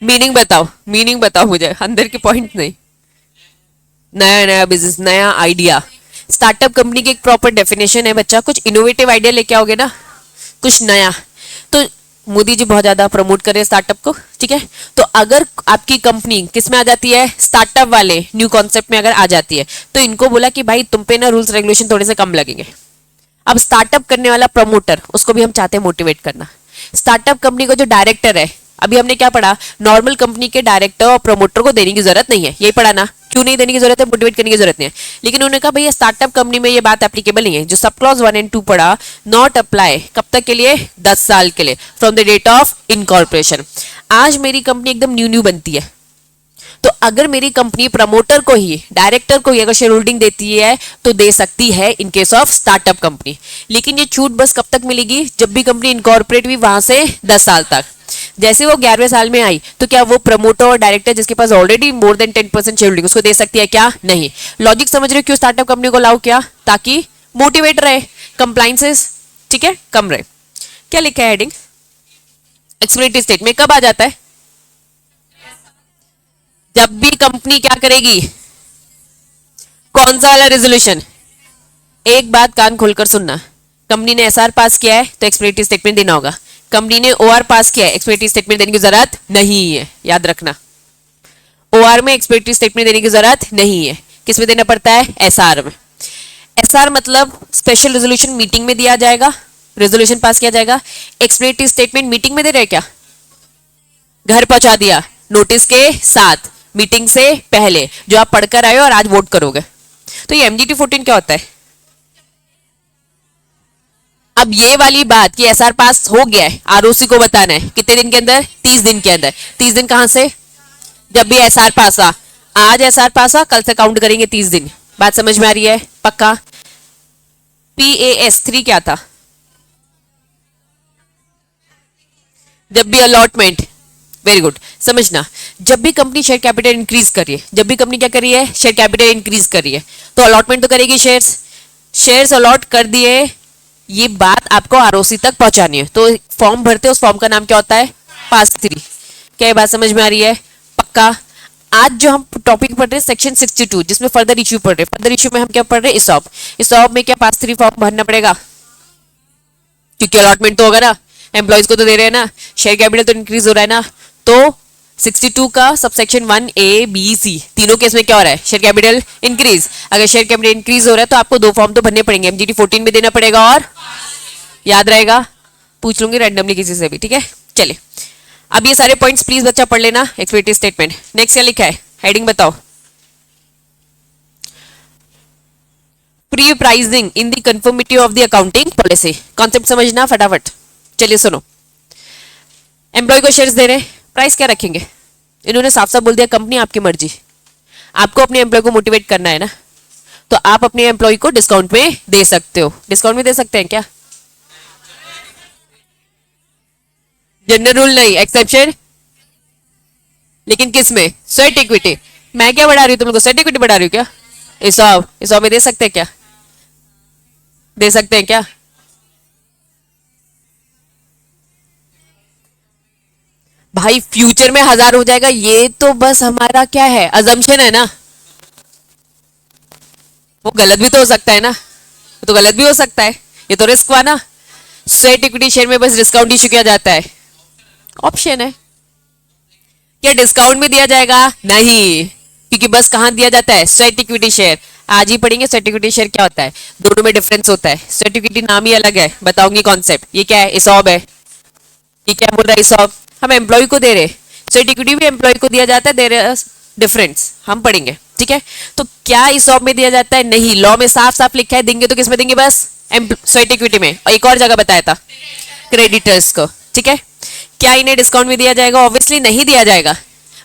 Speaker 1: मीनिंग बताओ, मीनिंग बताओ मुझे, अंदर के पॉइंट नहीं। नया नया बिजनेस, नया आइडिया, स्टार्टअप कंपनी की एक प्रॉपर डेफिनेशन है बच्चा, कुछ इनोवेटिव आइडिया लेके आओगे ना, कुछ नया। तो मोदी जी बहुत ज्यादा प्रमोट कर रहे हैं स्टार्टअप को, ठीक है। तो अगर आपकी कंपनी किस में आ जाती है, स्टार्टअप वाले न्यू कॉन्सेप्ट में अगर आ जाती है, तो इनको बोला कि भाई तुम पे ना रूल्स रेगुलेशन थोड़े से कम लगेंगे। अब स्टार्टअप करने वाला प्रमोटर, उसको भी हम चाहते हैं मोटिवेट करना। स्टार्टअप कंपनी का जो डायरेक्टर है, अभी हमने क्या पढ़ा, नॉर्मल कंपनी के डायरेक्टर और प्रमोटर को देने की जरूरत नहीं है, यही पढ़ा ना, क्यों नहीं देने की जरूरत है, मोटिवेट करने की जरूरत नहीं है। लेकिन उन्होंने कहा भैया स्टार्टअप कंपनी में ये बात एप्लीकेबल नहीं है, जो सब क्लॉज 1 एंड 2 पढ़ा, नॉट अप्लाई, कब तक के लिए, 10 साल के लिए, from the date of incorporation. आज मेरी कंपनी एकदम न्यू न्यू बनती है, तो अगर मेरी कंपनी प्रमोटर को ही, डायरेक्टर को ही अगर शेयर होल्डिंग देती है तो दे सकती है in case of startup company. लेकिन ये छूट बस कब तक मिलेगी, जब भी कंपनी इनकॉर्पोरेट हुई वहां से 10 साल तक। जैसे वो 11वें साल में आई, तो क्या वो प्रमोटर और डायरेक्टर जिसके पास already more than 10% share holding, उसको दे सकती है क्या, नहीं। लॉजिक समझ रहे हो क्यों स्टार्टअप कंपनी को अलाउ किया, ताकि मोटिवेट रहे, कंप्लाइंसेस, ठीक है, कम रहे। क्या लिखा है हेडिंग, एक्सप्लेनेटरी स्टेट में कब आ जाता है, जब भी कंपनी क्या करेगी, कौन सा वाला रेजोल्यूशन। एक बात कान खोलकर सुनना, कंपनी ने एसआर पास किया है तो एक्सप्लेनेटरी स्टेटमेंट देना होगा, कंपनी ने ओआर पास किया है एक्सप्लेनेटरी स्टेटमेंट देने की जरूरत नहीं है, याद रखना। ओआर में एक्सप्लेनेटरी स्टेटमेंट देने की जरूरत नहीं है, किस में देना पड़ता है, एसआर में। एसआर मतलब स्पेशल रेजोल्यूशन मीटिंग में दिया जाएगा, रेजोल्यूशन पास किया जाएगा। एक्सप्लेनेटरी स्टेटमेंट मीटिंग में दे रहे क्या, घर पहुंचा दिया नोटिस के साथ, मीटिंग से पहले, जो आप पढ़कर आए हो और आज वोट करोगे। तो ये एमजीटी 14 क्या होता है। अब ये वाली बात कि एसआर पास हो गया है, आरओसी को बताना है कितने दिन के अंदर, 30 दिन के अंदर। 30 दिन कहां से, जब भी एसआर पास आ, आज एसआर पास आ, कल से काउंट करेंगे 30 दिन। बात समझ में आ रही है, पक्का। PAS3 क्या था, जब भी अलॉटमेंट, वेरी गुड, समझना, जब भी कंपनी शेयर कैपिटल इंक्रीज कर रही है, जब भी कंपनी क्या कर रही है, शेयर कैपिटल इंक्रीज कर रही है, तो अलॉटमेंट तो करेगी, शेयर्स, शेयर्स अलॉट कर दिए, ये बात आपको आरओसी तक पहुंचानी है। तो फॉर्म भरते हैं, उस फॉर्म का नाम क्या होता है, पास 3। क्या ये बात समझ में आ रही है, पक्का। आज जो हम टॉपिक पढ़ रहे हैं सेक्शन 62, जिसमें फर्दर इश्यू पढ़ रहे हैं, फर्दर इश्यू में हम क्या पढ़ रहे हैं, इसॉप। इसॉप में क्या पास 3 फॉर्म भरना पड़ेगा, क्योंकि अलॉटमेंट तो होगा ना, एम्प्लॉयज को तो दे रहे हैं ना, शेयर कैपिटल तो इंक्रीज हो रहा है ना। तो 62 का सबसेक्शन 1A, B, C तीनों केस में क्या हो रहा है, शेयर कैपिटल इंक्रीज। अगर शेयर कैपिटल इंक्रीज हो रहा है तो आपको 2 फॉर्म तो भरने पड़ेंगे, एमजीटी 14 में देना पड़ेगा, और याद रहेगा, पूछ लूंगी रैंडमली किसी से भी, ठीक है। चले, अब ये सारे पॉइंट्स प्लीज बच्चा पढ़ लेना, एक्सपेक्टेड स्टेटमेंट। नेक्स्ट क्या लिखा है, हेडिंग बताओ, pre pricing in the conformity of the accounting policy. Concept समझना फटाफट, चलिए सुनो। एम्प्लॉय को शेयर्स दे रहे, प्राइस क्या रखेंगे, इन्होंने साफ साफ बोल दिया कंपनी आपकी मर्जी, आपको अपने एम्प्लॉय को मोटिवेट करना है ना, तो आप अपने एम्प्लॉय को डिस्काउंट में दे सकते हो। डिस्काउंट में दे सकते हैं क्या, जनरल रूल नहीं, एक्सेप्शन। लेकिन किस में, स्वेट इक्विटी। मैं क्या बढ़ा रही हूँ, तुम लोग स्वेट इक्विटी बढ़ा रही हूँ क्या, इस में दे सकते हैं क्या, दे सकते हैं क्या। भाई फ्यूचर में 1000 हो जाएगा, ये तो बस हमारा क्या है, अजम्पशन है ना, वो गलत भी तो हो सकता है ना, वो तो गलत भी हो सकता है, ये तो रिस्क हुआ ना। स्वेट इक्विटी शेयर में बस डिस्काउंट इशू किया जाता है, ऑप्शन है। क्या डिस्काउंट में दिया जाएगा, नहीं, क्योंकि बस कहां दिया जाता है, स्वेट इक्विटी शेयर। आज ही पढ़ेंगे स्वेट इक्विटी शेयर क्या होता है, दोनों में डिफरेंस होता है। स्वेट इक्विटी नाम ही अलग है, बताऊंगी कॉन्सेप्ट। ये क्या है, इसॉब है, ये क्या बोल रहा है, इसॉब हम एम्प्लॉय को दे रहे, स्वेट इक्विटी भी एम्प्लॉय को दिया जाता है, दे रहे डिफरेंस हम पढ़ेंगे, ठीक है। तो क्या इसॉब में दिया जाता है, नहीं, लॉ में साफ साफ लिखा है, देंगे तो किस में देंगे, बस स्वेट इक्विटी में, और एक और जगह बताया था क्रेडिटर्स को, ठीक है। क्या इन्हें डिस्काउंट भी दिया जाएगा? ऑब्वियसली नहीं दिया जाएगा।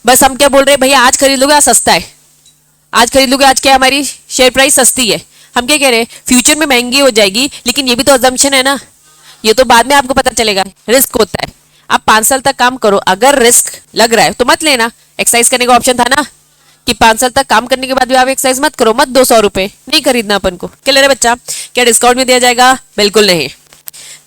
Speaker 1: बस हम क्या बोल रहे हैं, भैया आज खरीद लोगे, आज सस्ता है, आज खरीद लोगे, आज क्या हमारी शेयर प्राइस सस्ती है। हम क्या कह रहे हैं, फ्यूचर में महंगी हो जाएगी, लेकिन ये भी तो अजम्पशन है ना, ये तो बाद में आपको पता चलेगा, रिस्क होता है। आप 5 साल तक काम करो, अगर रिस्क लग रहा है तो मत लेना। एक्सरसाइज करने का ऑप्शन था ना कि 5 साल तक काम करने के बाद भी आप एक्सरसाइज मत करो, मत 200 रुपए नहीं खरीदना अपन को। क्या ले रहे बच्चा, क्या डिस्काउंट में दिया जाएगा? बिल्कुल नहीं।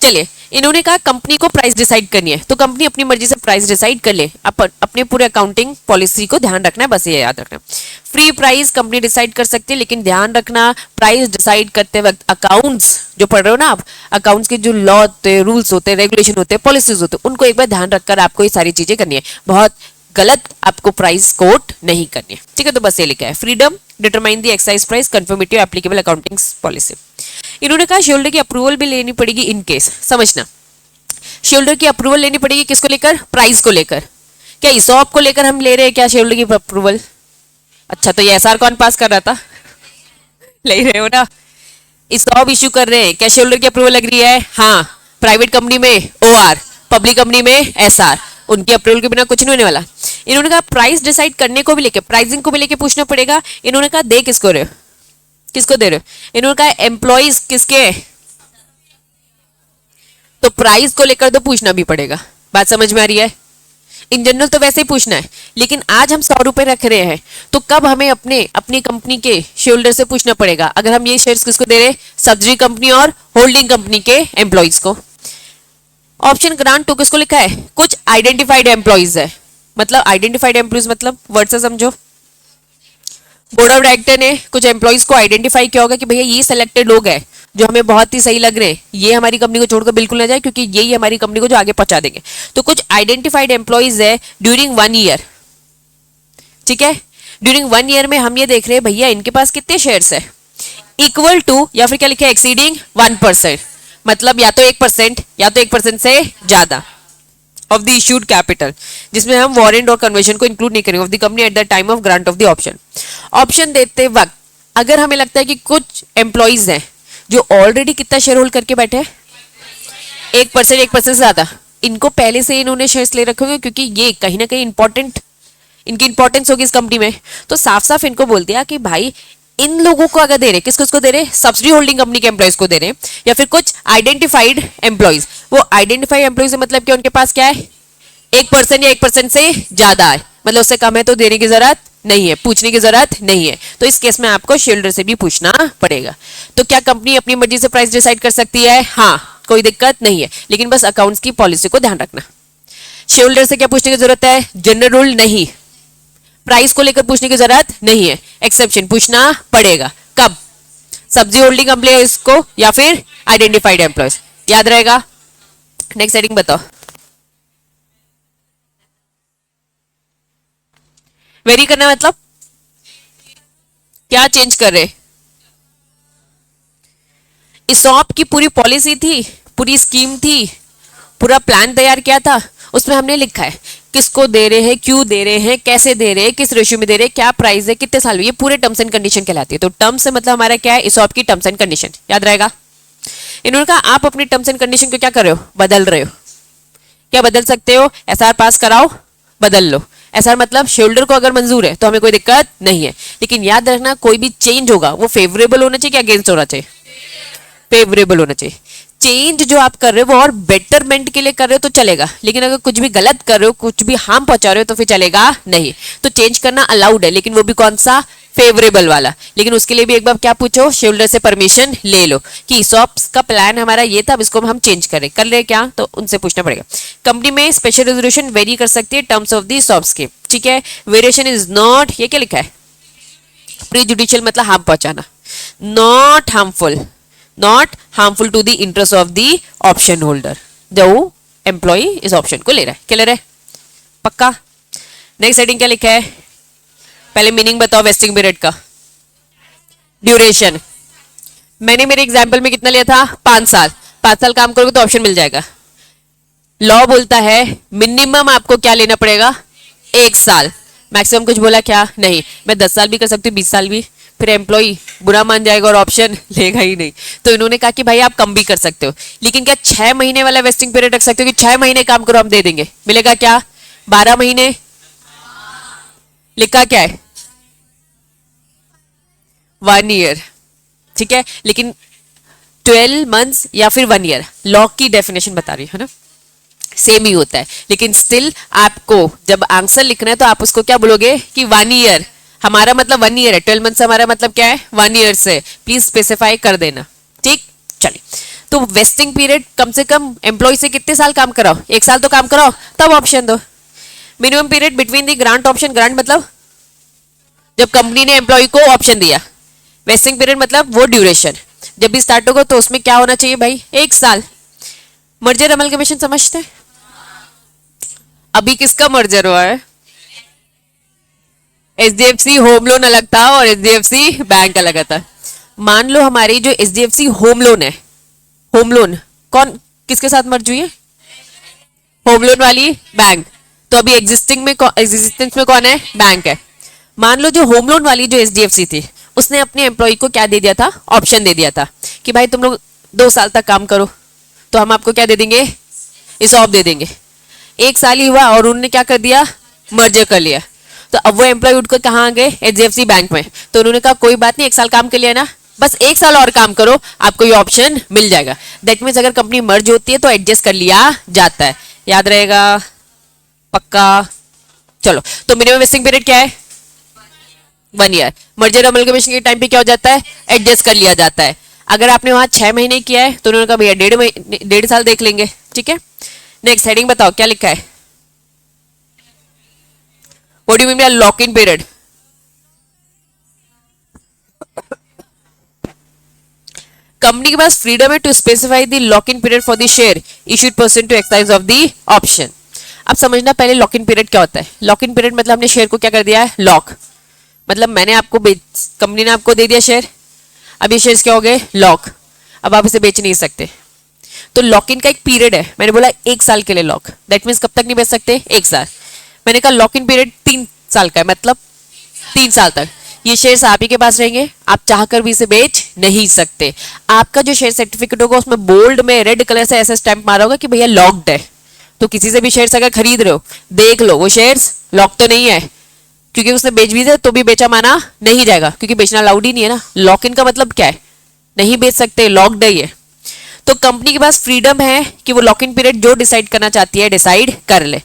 Speaker 1: चलिए, इन्होंने कहा कंपनी को प्राइस डिसाइड करनी है, तो कंपनी अपनी मर्जी से प्राइस डिसाइड कर ले, अपने पूरे अकाउंटिंग पॉलिसी को ध्यान रखना है, बस ये याद रखना। फ्री प्राइस कंपनी डिसाइड कर सकती है, लेकिन ध्यान रखना प्राइस डिसाइड करते वक्त अकाउंट्स जो पढ़ रहे हो ना आप, अकाउंट्स के जो लॉ होते, रूल्स होते, रेगुलेशन होते, पॉलिसीज होते, उनको एक बार ध्यान रखकर आपको ये सारी चीजें करनी है। बहुत गलत आपको प्राइस कोट नहीं करनी है, ठीक है। तो बस ये लिखा है, freedom determine the excise price, conformity applicable accounting policy. इन्होंने कहा शेयरहोल्डर की अप्रूवल भी लेनी पड़ेगी इन केस। समझना, शेयरहोल्डर की अप्रूवल लेनी पड़ेगी किसको लेकर? प्राइस को लेकर। क्या ईसॉप को लेकर हम ले रहे हैं क्या शेयरहोल्डर की अप्रूवल? अच्छा, तो ये एसआर कौन पास कर रहा था? ले रहे हो ना। ईसॉप इश्यू कर रहे हैं, क्या शेयरहोल्डर की अप्रूवल लग रही है? हाँ। प्राइवेट कंपनी में ओआर, पब्लिक कंपनी में एसआर, उनकी अप्रूवल के बिना कुछ नहीं होने वाला। इन्होंने कहा प्राइस डिसाइड करने को भी लेके, प्राइसिंग को भी लेके पूछना पड़ेगा। इन्होंने कहा दे किसको रहे हो, किसको दे रहे हो? इन्होंने कहा एम्प्लॉइज किसके, तो प्राइस को लेकर तो पूछना भी पड़ेगा। बात समझ में आ रही है? इन जनरल तो वैसे ही पूछना है, लेकिन आज हम 100 रुपए रख रहे हैं, तो कब हमें अपनी कंपनी के शेयरहोल्डर से पूछना पड़ेगा? अगर हम ये शेयर्स किसको दे रहे हैं? सब्सिडरी कंपनी और होल्डिंग कंपनी के एम्प्लॉइज को। ऑप्शन ग्रांट टू किसको लिखा है? कुछ आइडेंटिफाइड एम्प्लॉइज है। मतलब आइडेंटिफाइड एम्प्लॉइज मतलब वर्ड से समझो, बोर्ड ऑफ डायरेक्टर ने कुछ एम्प्लॉइज को आइडेंटिफाई किया होगा कि भैया ये सिलेक्टेड लोग हैं जो हमें बहुत ही सही लग रहे हैं, ये हमारी कंपनी को छोड़कर बिल्कुल ना जाए, क्योंकि यही हमारी कंपनी को जो आगे पहुंचा देंगे। तो कुछ आइडेंटिफाइड एम्प्लॉइज है ड्यूरिंग 1 ईयर, ठीक है। ड्यूरिंग 1 ईयर में हम ये देख रहे हैं भैया इनके पास कितने शेयर्स है, इक्वल टू, या फिर क्या लिखा है, एक्सीडिंग 1%, मतलब या तो 1% या तो 1% से ज्यादा ऑफ द इश्यूड कैपिटल, जिसमें हम वारंट और कन्वर्जन को इंक्लूड नहीं करेंगे, of the company at the time of grant of the option. Option देते वक्त अगर हमें लगता है कि कुछ एम्प्लॉइज हैं जो ऑलरेडी कितना शेयर होल्ड करके बैठे हैं, 1% से ज्यादा, इनको पहले से इन्होंने शेयर्स ले रखे होंगे, क्योंकि ये कहीं ना कहीं इंपॉर्टेंट, इनकी इंपॉर्टेंस होगी इस कंपनी में। तो साफ साफ इनको बोल दिया कि भाई इन लोगों को अगर दे रहे, किसको दे रहे, सब्सिडी होल्डिंग कंपनी के एम्प्लॉइज को दे रहे, या फिर कुछ आइडेंटिफाइड एम्प्लॉइज। वो आइडेंटिफाइड एम्प्लॉइज मतलब क्या, उनके पास क्या है, 1% या 1% से ज्यादा है, मतलब उससे कम है तो देने की जरूरत नहीं है, पूछने की जरूरत नहीं है। तो इस केस में आपको शेयरहोल्डर से भी पूछना पड़ेगा। तो क्या कंपनी अपनी मर्जी से प्राइस डिसाइड कर सकती है? हाँ, कोई दिक्कत नहीं है, लेकिन बस अकाउंट्स की पॉलिसी को ध्यान रखना। शेयरहोल्डर से क्या पूछने की जरूरत है? जनरल रूल नहीं, प्राइस को लेकर पूछने की जरूरत नहीं है, एक्सेप्शन पूछना पड़ेगा। कब? सब्जी होल्डिंग कंपनी को या फिर आइडेंटिफाइड एम्प्लॉयज, याद रहेगा। नेक्स्ट हेडिंग बताओ। वेरी करना मतलब क्या चेंज कर रहे? ईसॉप की पूरी पॉलिसी थी, पूरी स्कीम थी, पूरा प्लान तैयार किया था, उसमें हमने लिखा है किसको दे रहे हैं, क्यों दे रहे हैं, कैसे दे रहे हैं, किस रेशियो में दे रहे हैं, क्या प्राइस है, कितने साल में, ये पूरे टर्म्स एंड कंडीशन कहलाती है। तो टर्म्स से मतलब हमारा क्या है, ईसॉप की टर्म्स एंड कंडीशन, याद रहेगा। इन्होंने कहा आप अपनी टर्म्स एंड कंडीशन को क्या कर रहे हो, बदल रहे हो। क्या बदल सकते हो? एसआर पास कराओ, बदल लो। एसआर मतलब शेयरहोल्डर को अगर मंजूर है तो हमें कोई दिक्कत नहीं है, लेकिन याद रखना कोई भी चेंज होगा वो फेवरेबल होना चाहिए, क्या अगेंस्ट होना चाहिए, फेवरेबल होना चाहिए। चेंज जो आप कर रहे हो वो और बेटरमेंट के लिए कर रहे हो तो चलेगा, लेकिन अगर कुछ भी गलत कर रहे हो, कुछ भी हार्म पहुंचा रहे हो तो फिर चलेगा नहीं। तो चेंज करना अलाउड है, लेकिन वो भी कौन सा, फेवरेबल वाला। लेकिन उसके लिए भी एक बार क्या पूछो, शेयरहोल्डर से परमिशन ले लो कि ईसॉप्स का प्लान हमारा ये था, अब इसको हम चेंज करें, कर ले क्या, तो उनसे पूछना पड़ेगा। कंपनी में स्पेशल रेजोल्यूशन वेरी कर सकती है टर्म्स ऑफ द ईसॉप्स के, ठीक है। वेरिएशन इज नॉट, ये क्या लिखा है, प्री जुडिशियल मतलब हार्म पहुंचाना, not harmful, not harmful to the interest of the option holder, जो एम्प्लॉय इस ऑप्शन को ले रहा है। क्या ले रहा है, पक्का। नेक्स्ट हेडिंग क्या लिखा है, पहले मीनिंग बताओ वेस्टिंग पीरियड का। ड्यूरेशन, मैंने मेरे एग्जाम्पल में कितना लिया था, 5 साल। 5 साल काम करोगे तो ऑप्शन मिल जाएगा। लॉ बोलता है मिनिमम आपको क्या लेना पड़ेगा, 1 साल। मैक्सिमम कुछ बोला क्या, नहीं। मैं 10 साल भी कर सकती हूँ, 20 साल भी, फिर एम्प्लॉय बुरा मान जाएगा और ऑप्शन लेगा ही नहीं। तो इन्होंने कहा कि भाई आप कम भी कर सकते हो, लेकिन क्या 6 महीने वाला वेस्टिंग पीरियड रख सकते हो कि 6 महीने काम करो हम दे देंगे, मिलेगा क्या 12 महीने? लिखा क्या है 1 ईयर, ठीक है, लेकिन 12 मंथ्स या फिर 1 ईयर, लॉक की डेफिनेशन बता रही है ना, सेम ही होता है, लेकिन स्टिल आपको जब आंसर लिखना है तो आप उसको क्या बोलोगे कि 1 ईयर, हमारा मतलब 1 ईयर है, 12 मंथ से हमारा मतलब क्या है 1 ईयर से, प्लीज स्पेसिफाई कर देना, ठीक। चलिए, तो वेस्टिंग पीरियड कम से कम एम्प्लॉय से कितने साल काम कराओ, 1 साल तो काम कराओ, तब ऑप्शन दो। Minimum period between the grant option, grant मतलब जब कंपनी ने एम्प्लॉय को ऑप्शन दिया, वेस्टिंग पीरियड मतलब वो ड्यूरेशन, जब भी स्टार्ट होगा तो उसमें क्या होना चाहिए भाई 1 साल। मर्जर अमलगमेशन समझते हैं? अभी किसका मर्जर हुआ है? एचडीएफसी होम लोन अलग था और एचडीएफसी बैंक अलग था। मान लो हमारी जो एचडीएफसी होम लोन है, होम लोन कौन किसके साथ मर्ज हुई है? होम लोन वाली बैंक, तो अभी एग्जिस्टेंस में कौन है? बैंक है। मान लो जो होम लोन वाली जो एचडीएफसी थी उसने अपने एम्प्लॉय को क्या दे दिया था? ऑप्शन दे दिया था कि भाई तुम लोग 2 साल तक काम करो, तो हम आपको क्या दे देंगे? ESOP दे देंगे। 1 साल ही हुआ और उन्होंने क्या कर दिया? मर्जर कर लिया। तो अब वो एम्प्लॉय उठ कर कहाँ आ गए? एचडीएफसी बैंक में। तो उन्होंने कहा कोई बात नहीं, 1 साल काम कर लिया ना, बस 1 साल और काम करो, आपको ये ऑप्शन मिल जाएगा। दैट मीन्स अगर कंपनी मर्ज होती है तो एडजस्ट कर लिया जाता है, याद रहेगा पक्का। चलो, तो मिनिमम वेस्टिंग पीरियड क्या है? 1 ईयर। मर्जर अमलगमेशन के टाइम पे क्या हो जाता है? एडजस्ट कर लिया जाता है। अगर आपने वहां 6 महीने किया है तो उन्होंने कहा भैया 1.5 साल देख लेंगे, ठीक है। नेक्स्ट हेडिंग बताओ क्या लिखा है? What do you mean by lock in period? Company के पास फ्रीडम है to specify the lock in period for the share issued percent to exercise of the option. अब समझना पहले लॉक इन पीरियड क्या होता है। लॉक इन पीरियड मतलब हमने शेयर को क्या कर दिया है? लॉक, मतलब मैंने आपको कंपनी ने आपको दे दिया शेयर, अब ये शेयर्स क्या हो गए? लॉक, अब आप इसे बेच नहीं सकते। तो लॉक इन का एक पीरियड है, मैंने बोला 1 साल के लिए लॉक, दैट मीन्स कब तक नहीं बेच सकते? 1 साल। मैंने कहा लॉक इन पीरियड 3 साल का है, मतलब 3 साल तक ये शेयर्स आप ही के पास रहेंगे, आप चाहकर भी इसे बेच नहीं सकते। आपका जो शेयर सर्टिफिकेट होगा उसमें बोल्ड में रेड कलर से ऐसा स्टैंप मारा होगा कि भैया लॉक्ड है। तो किसी से भी शेयर्स अगर खरीद रहे हो, देख लो वो शेयर्स लॉक तो नहीं है, क्योंकि उसने बेच भी दिया तो भी बेचा माना नहीं जाएगा, क्योंकि बेचना अलाउड ही नहीं है ना। लॉक इन का मतलब क्या है? नहीं बेच सकते, लॉक्ड है ये। तो कंपनी के पास फ्रीडम है कि वो लॉक इन पीरियड जो डिसाइड करना चाहती है डिसाइड कर ले।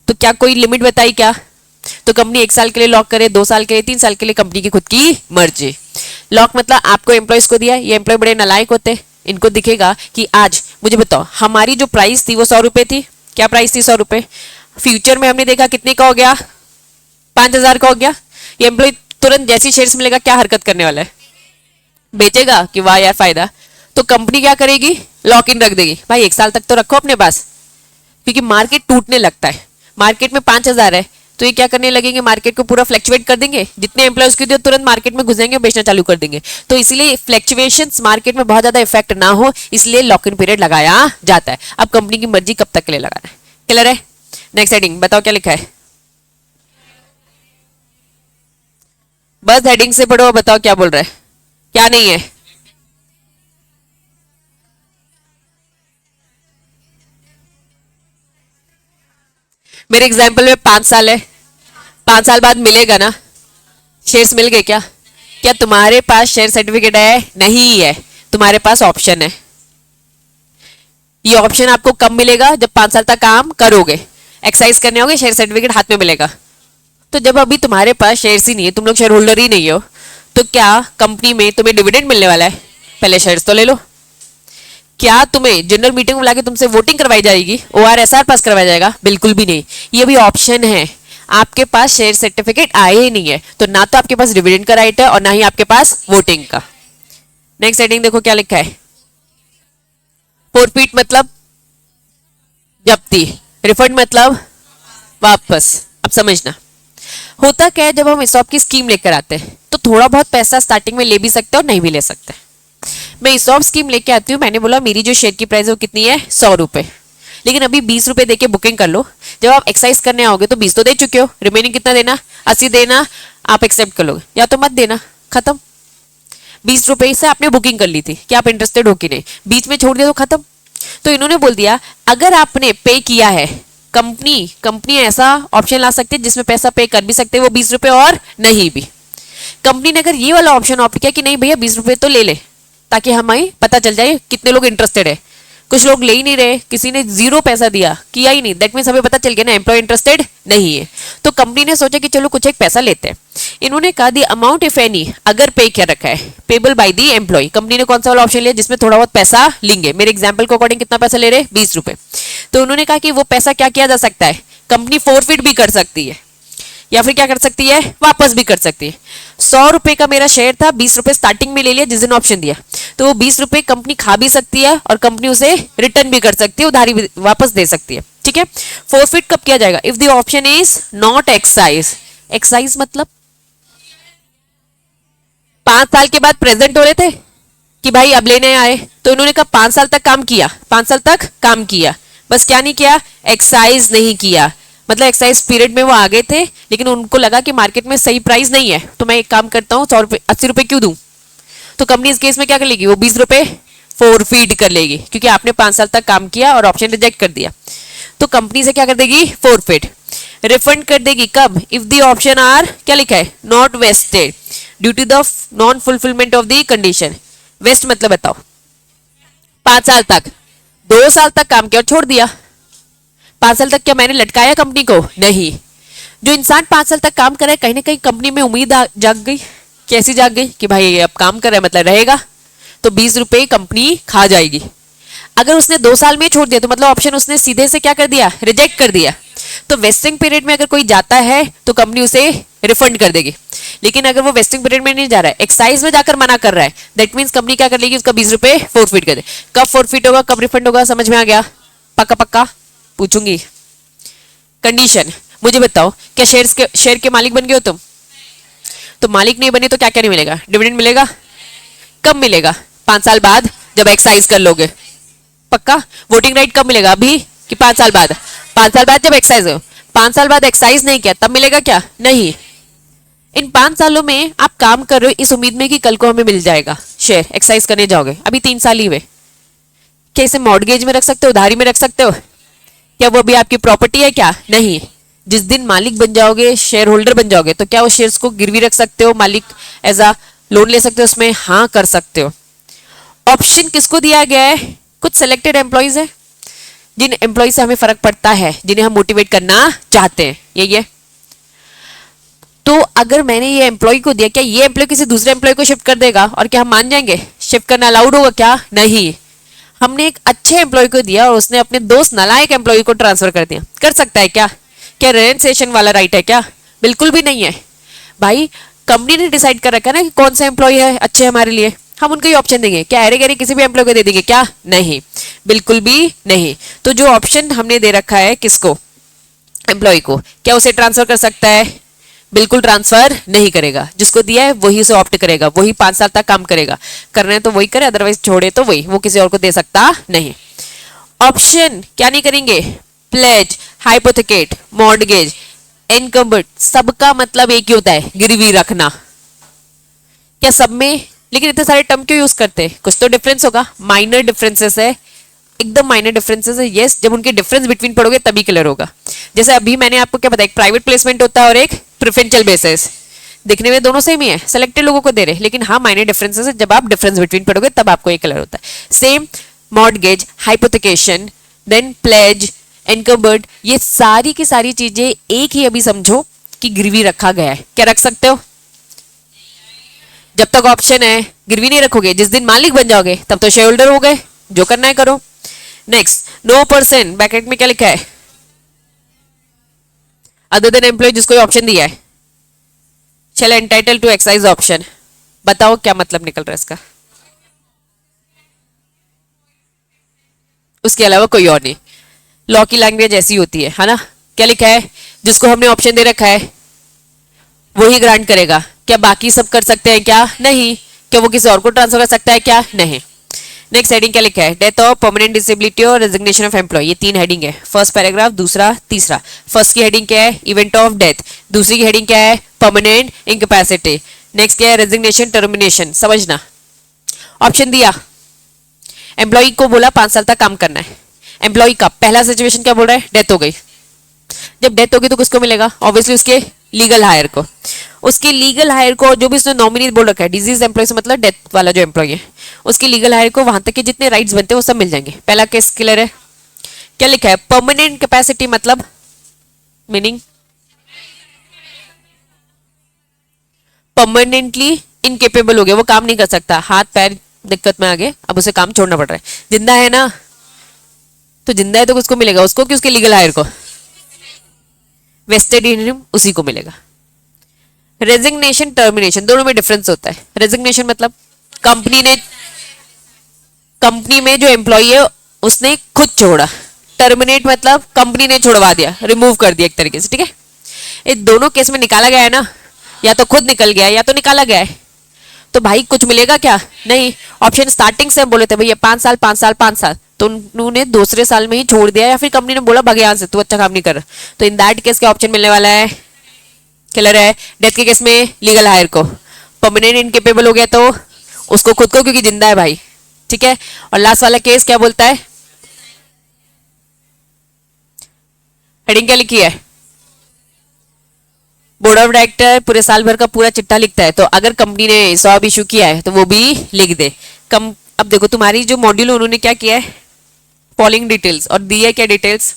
Speaker 1: तो क्या कोई लिमिट बताई क्या? तो कंपनी 1 साल के लिए लॉक करे, 2 साल के लिए, 3 साल के लिए, कंपनी की खुद की मर्जी। लॉक मतलब आपको एम्प्लॉयज को दिया, ये एम्प्लॉय बड़े नालायक होते हैं, इनको दिखेगा कि आज मुझे बताओ हमारी जो प्राइस थी वो 100 रुपए थी, क्या प्राइस थी? 100 रुपए। फ्यूचर में हमने देखा कितने का हो गया? 5,000 का हो गया। ये एम्प्लॉय तुरंत जैसी शेयर्स मिलेगा क्या हरकत करने वाला है? बेचेगा कि वाह यार फायदा। तो कंपनी क्या करेगी? लॉक इन रख देगी, भाई 1 साल तक तो रखो अपने पास, क्योंकि मार्केट टूटने लगता है। मार्केट में 5,000 है तो ये क्या करने लगेंगे? मार्केट को पूरा फ्लक्चुएट कर देंगे, जितने एम्प्लॉयज के दिए तुरंत मार्केट में घुसेंगे, बेचना चालू कर देंगे। तो इसलिए फ्लक्चुएशंस मार्केट में बहुत ज्यादा इफेक्ट ना हो, इसलिए लॉक इन पीरियड लगाया जाता है। अब कंपनी की मर्जी कब तक के लिए लगाना है। क्लियर है? नेक्स्ट हेडिंग बताओ क्या लिखा है? बस हेडिंग से पढ़ो, बताओ क्या बोल रहा है, क्या नहीं है। मेरे एग्जाम्पल में 5 साल है, 5 साल बाद मिलेगा ना? शेयर्स मिल गए क्या? क्या तुम्हारे पास शेयर सर्टिफिकेट है? नहीं है, तुम्हारे पास ऑप्शन है। ये ऑप्शन आपको कब मिलेगा? जब 5 साल तक काम करोगे, एक्सरसाइज करने होगे, शेयर सर्टिफिकेट हाथ में मिलेगा। तो जब अभी तुम्हारे पास शेयर्स ही नहीं है, तुम लोग शेयर होल्डर ही नहीं हो, तो क्या कंपनी में तुम्हें डिविडेंड मिलने वाला है? पहले शेयर्स तो ले लो। क्या तुम्हें जनरल मीटिंग बुला के तुमसे वोटिंग करवाई जाएगी? ORSR पास करवाया जाएगा? बिल्कुल भी नहीं। ये भी ऑप्शन है, आपके पास शेयर सर्टिफिकेट आए ही नहीं है, तो ना तो आपके पास डिविडेंड का राइट है और ना ही आपके पास वोटिंग का। नेक्स्ट हेडिंग देखो क्या लिखा है। फोरफीट मतलब जब्ती, रिफंड मतलब वापस। अब समझना होता क्या है, जब हम ESOP की स्कीम लेकर आते हैं तो थोड़ा बहुत पैसा स्टार्टिंग में ले भी सकते और नहीं भी ले सकते। मैं ESOP स्कीम लेके आती हूँ, मैंने बोला मेरी जो शेयर की प्राइस है वो कितनी है? 100 रुपए, लेकिन अभी 20 रुपए देके बुकिंग कर लो। जब आप एक्सरसाइज करने आओगे तो 20 तो दे चुके हो, रिमेनिंग कितना देना? 80 देना। आप एक्सेप्ट कर लोगे या तो मत देना, खत्म। 20 रुपए से आपने बुकिंग कर ली थी कि आप इंटरेस्टेड हो कि नहीं, बीच में छोड़ दिया तो खत्म। तो इन्होंने बोल दिया अगर आपने पे किया है, कंपनी ऐसा ऑप्शन ला सकती है जिसमें पैसा पे कर भी सकते हैं वो 20 रुपए और नहीं भी। कंपनी ने अगर ये वाला ऑप्शन ऑप्ट किया कि नहीं भैया 20 रुपए तो ले ले, ताकि हमें पता चल जाए कितने लोग इंटरेस्टेड है। कुछ लोग ले ही नहीं रहे, किसी ने 0 पैसा दिया, किया ही नहीं, दैट मीन्स हमें पता चल गया ना एम्प्लॉय इंटरेस्टेड नहीं है। तो कंपनी ने सोचा कि चलो कुछ एक पैसा लेते हैं। इन्होंने कहा दी अमाउंट इफ एनी, अगर पे क्या रखा है, payable by the employee. Company ने कौन सा वाला ऑप्शन लिया जिसमें थोड़ा बहुत पैसा लेंगे। मेरे एग्जाम्पल के अकॉर्डिंग कितना पैसा ले रहे, 20 रुपए। तो उन्होंने कहा कि वो पैसा क्या किया जा सकता है, कंपनी फोरफिट भी कर सकती है या फिर क्या कर सकती है, वापस भी कर सकती है। 100 रुपए का मेरा शेयर था, 20 रुपए स्टार्टिंग में ले लिया जिस दिन ऑप्शन दिया, तो वो 20 रुपए कंपनी खा भी सकती है और कंपनी उसे रिटर्न भी कर सकती है, उधारी भी वापस दे सकती है। ठीक है, फोरफिट कब किया जाएगा, if the option is not excise. Excise मतलब 5 साल के बाद प्रेजेंट हो रहे थे कि भाई अब लेने आए, तो इन्होंने कहा 5 साल तक काम किया, 5 साल तक काम किया, बस क्या नहीं किया, एक्साइज नहीं किया। मतलब एक्साइज पीरियड में वो आ गए थे लेकिन उनको लगा कि मार्केट में सही प्राइस नहीं है, तो मैं एक काम करता हूँ 100 रुपए 80 रुपए क्यों दूं। तो कंपनी इस केस में क्या कर लेगी, वो 20 रुपए फोरफीड कर लेगी क्योंकि आपने 5 साल तक काम किया और ऑप्शन रिजेक्ट कर दिया। तो कंपनी से क्या कर देगी, फोरफिट, रिफंड कर देगी। कब, इफ द ऑप्शन आर, क्या लिखा है, not vested due to the non fulfilment of the condition. Vest मतलब बताओ, 5 साल तक, 2 साल तक काम किया और छोड़ दिया। 5 साल तक क्या मैंने लटकाया कंपनी को, नहीं। जो इंसान 5 साल तक काम कर रहा है, कहीं ना कहीं कंपनी में उम्मीद जाग गई। कैसी जाग गई कि भाई ये अब काम कर रहा है मतलब रहेगा, तो 20 रुपए कंपनी खा जाएगी। अगर उसने 2 साल में छोड़ दिया तो मतलब ऑप्शन उसने सीधे से क्या कर दिया, रिजेक्ट कर दिया। तो वेस्टिंग पीरियड में अगर कोई जाता है तो कंपनी उसे रिफंड कर देगी। लेकिन अगर वो वेस्टिंग पीरियड में नहीं जा रहा है, एक्साइज में जाकर मना कर रहा है, दैट मीन्स कंपनी क्या कर लेगी, उसका 20 रुपए फोरफिट कर दे। कब फोरफिट होगा, कब रिफंड होगा, समझ में आ गया, पक्का पक्का पूछूंगी। कंडीशन, मुझे बताओ क्या शेयर के मालिक बन गए हो तुम, तो मालिक नहीं बने तो क्या क्या नहीं मिलेगा, डिविडेंड मिलेगा। कब मिलेगा, 5 साल बाद जब एक्साइज कर लोगे, पक्का। वोटिंग राइट कब मिलेगा, अभी कि 5 साल बाद, 5 साल बाद जब एक्साइज हो। 5 साल बाद एक्साइज नहीं किया तब मिलेगा क्या, नहीं। इन 5 सालों में आप काम कर रहे हो इस उम्मीद में कि कल को हमें मिल जाएगा शेयर, एक्साइज करने जाओगे, अभी 3 साल ही हुए। क्या इसे मॉर्गेज में रख सकते हो, उधारी में रख सकते हो, क्या वो भी आपकी प्रॉपर्टी है, क्या नहीं। जिस दिन मालिक बन जाओगे, शेयर होल्डर बन जाओगे, तो क्या वो शेयर्स को गिरवी रख सकते हो, मालिक एज अ लोन ले सकते हो उसमें, हाँ कर सकते हो। ऑप्शन किसको दिया गया है, कुछ सिलेक्टेड एम्प्लॉइज है, जिन एम्प्लॉय से हमें फर्क पड़ता है, जिन्हें हम मोटिवेट करना चाहते हैं, यही है। तो अगर मैंने ये एम्प्लॉय को दिया, क्या ये एम्प्लॉय किसी दूसरे एम्प्लॉय को शिफ्ट कर देगा और क्या हम मान जाएंगे, शिफ्ट करना अलाउड होगा क्या, नहीं। हमने एक अच्छे एम्प्लॉय को दिया और उसने अपने दोस्त नालायक एम्प्लॉय को ट्रांसफर कर दिया, कर सकता है क्या, क्या रेजिग्नेशन वाला राइट है क्या, बिल्कुल भी नहीं है भाई। कंपनी ने डिसाइड कर रखा है ना कि कौन सा एम्प्लॉय है अच्छे हमारे लिए, हम उनको ही ऑप्शन देंगे, क्या अरे गरे किसी भी एम्प्लॉय को दे देंगे क्या, नहीं, बिल्कुल भी नहीं। तो जो ऑप्शन हमने दे रखा है किसको, एम्प्लॉय को, क्या उसे ट्रांसफर कर सकता है, बिल्कुल ट्रांसफर नहीं करेगा। जिसको दिया है वही उसे ऑप्ट करेगा, वही 5 साल तक काम करेगा, करना है तो वही करे, अदरवाइज छोड़े तो वही, वो किसी और को दे सकता नहीं। ऑप्शन क्या नहीं करेंगे, प्लेज, हाइपोथेकेट, मॉर्गेज, एनकम्बर्ड, सबका मतलब एक ही होता है, गिरवी रखना। क्या सब में, लेकिन इतने सारे टर्म क्यों यूज करते हैं, कुछ तो डिफरेंस होगा, माइनर डिफरेंसेस है, एकदम माइनर डिफरेंसेस है, यस। जब उनके डिफरेंस बिटवीन पढ़ोगे तभी क्लियर होगा। जैसे अभी मैंने आपको क्या बताया, एक प्राइवेट प्लेसमेंट होता है और एक प्रेफरेंशियल बेसिस, दिखने में दोनों सेम ही है, सेलेक्टेड लोगों को दे रहे, लेकिन हाँ माइनर डिफरेंसेस है, जब आप डिफरेंस बिटवीन पढ़ोगे तब आपको ये क्लियर होता है। सेम मॉर्गेज, हाइपोथेकेशन, देन प्लेज, एनकम्बर्ड, ये सारी की सारी चीजें एक ही, अभी समझो कि गिरवी रखा गया है। क्या रख सकते हो, जब तक ऑप्शन है गिरवी नहीं रखोगे, जिस दिन मालिक बन जाओगे तब तो शेयर होल्डर हो गए, जो करना है करो। नेक्स्ट, नो पर्सन, ब्रैकेट में क्या लिखा है, अदर देन एम्प्लॉय, जिसको ऑप्शन दिया है, शैल एंटाइटल टू एक्साइज ऑप्शन। बताओ क्या मतलब निकल रहा है इसका, उसके अलावा कोई और नहीं। लॉ की लैंग्वेज ऐसी होती है ना। क्या लिखा है, जिसको हमने ऑप्शन दे रखा है वही ग्रांट करेगा। क्या बाकी सब कर सकते हैं क्या, नहीं। क्या वो किसी और को ट्रांसफर कर सकता है क्या, नहीं। नेक्स्ट हेडिंग क्या लिखा है, डेथ ऑफ, परमानेंट डिसेबिलिटी और रेजिग्नेशन ऑफ एम्प्लॉय, ये 3 हेडिंग है, फर्स्ट पैराग्राफ, दूसरा, तीसरा। फर्स्ट की हेडिंग क्या है, इवेंट ऑफ डेथ, दूसरी की हेडिंग क्या है, परमानेंट इनकैपेसिटी, नेक्स्ट क्या है, रेजिग्नेशन, टर्मिनेशन, समझना। ऑप्शन दिया, एम्प्लॉय को बोला 5 साल तक काम करना है, एम्प्लॉय का पहला सिचुएशन क्या बोल रहा है, डेथ हो गई। जब डेथ होगी तो किसको मिलेगा, ऑब्वियसली उसके लीगल हायर को। उसके लीगल हायर को जो भी उसने नॉमिनी बोल रखा है, डिजीज एम्प्लॉय से मतलब डेथ वाला जो एम्प्लॉय है, उसके लीगल हायर को वहां तक के जितने राइट्स बनते हैं वो सब मिल जाएंगे। पहला केस क्लियर है। क्या लिखा है, परमानेंट कैपेसिटी मतलब मीनिंग परमानेंटली इनकेपेबल हो गया, वो काम नहीं कर सकता, हाथ पैर दिक्कत में आ गए, अब उसे काम छोड़ना पड़ रहा है। जिंदा है ना, तो जिंदा है तो किसको मिलेगा, उसको कि उसके लीगल हायर को, वेस्टेड इन उसी को मिलेगा। रेजिग्नेशन टर्मिनेशन दोनों में डिफरेंस होता है। रेजिग्नेशन मतलब कंपनी में जो एम्प्लॉय है उसने खुद छोड़ा, टर्मिनेट मतलब कंपनी ने छोड़वा दिया, रिमूव कर दिया एक तरीके से, ठीक है। ये दोनों केस में निकाला गया है ना, या तो खुद निकल गया है या तो निकाला गया है, तो भाई कुछ मिलेगा क्या, नहीं। ऑप्शन स्टार्टिंग से हम बोले थे भैया 5 साल 5 साल 5 साल, तो उन्होंने दूसरे साल में ही छोड़ दिया, या फिर कंपनी ने बोला भाग यहाँ से, तू अच्छा काम नहीं कर रहा, तो इन दैट केस क्या ऑप्शन मिलने वाला है, क्लियर है। डेथ के केस में लीगल हायर को, परमानेंट इनकेपेबल हो गया तो उसको खुद को, क्योंकि जिंदा है भाई, ठीक है। और लास्ट वाला केस क्या बोलता है, हेडिंग क्या लिखी है, बोर्ड ऑफ डायरेक्टर पूरे साल भर का पूरा चिट्ठा लिखता है, तो अगर कंपनी ने सॉब इशू किया है तो वो भी लिख दे। अब देखो तुम्हारी जो मॉड्यूल उन्होंने क्या किया है, फॉलोइंग डिटेल्स, और दी है क्या डिटेल्स,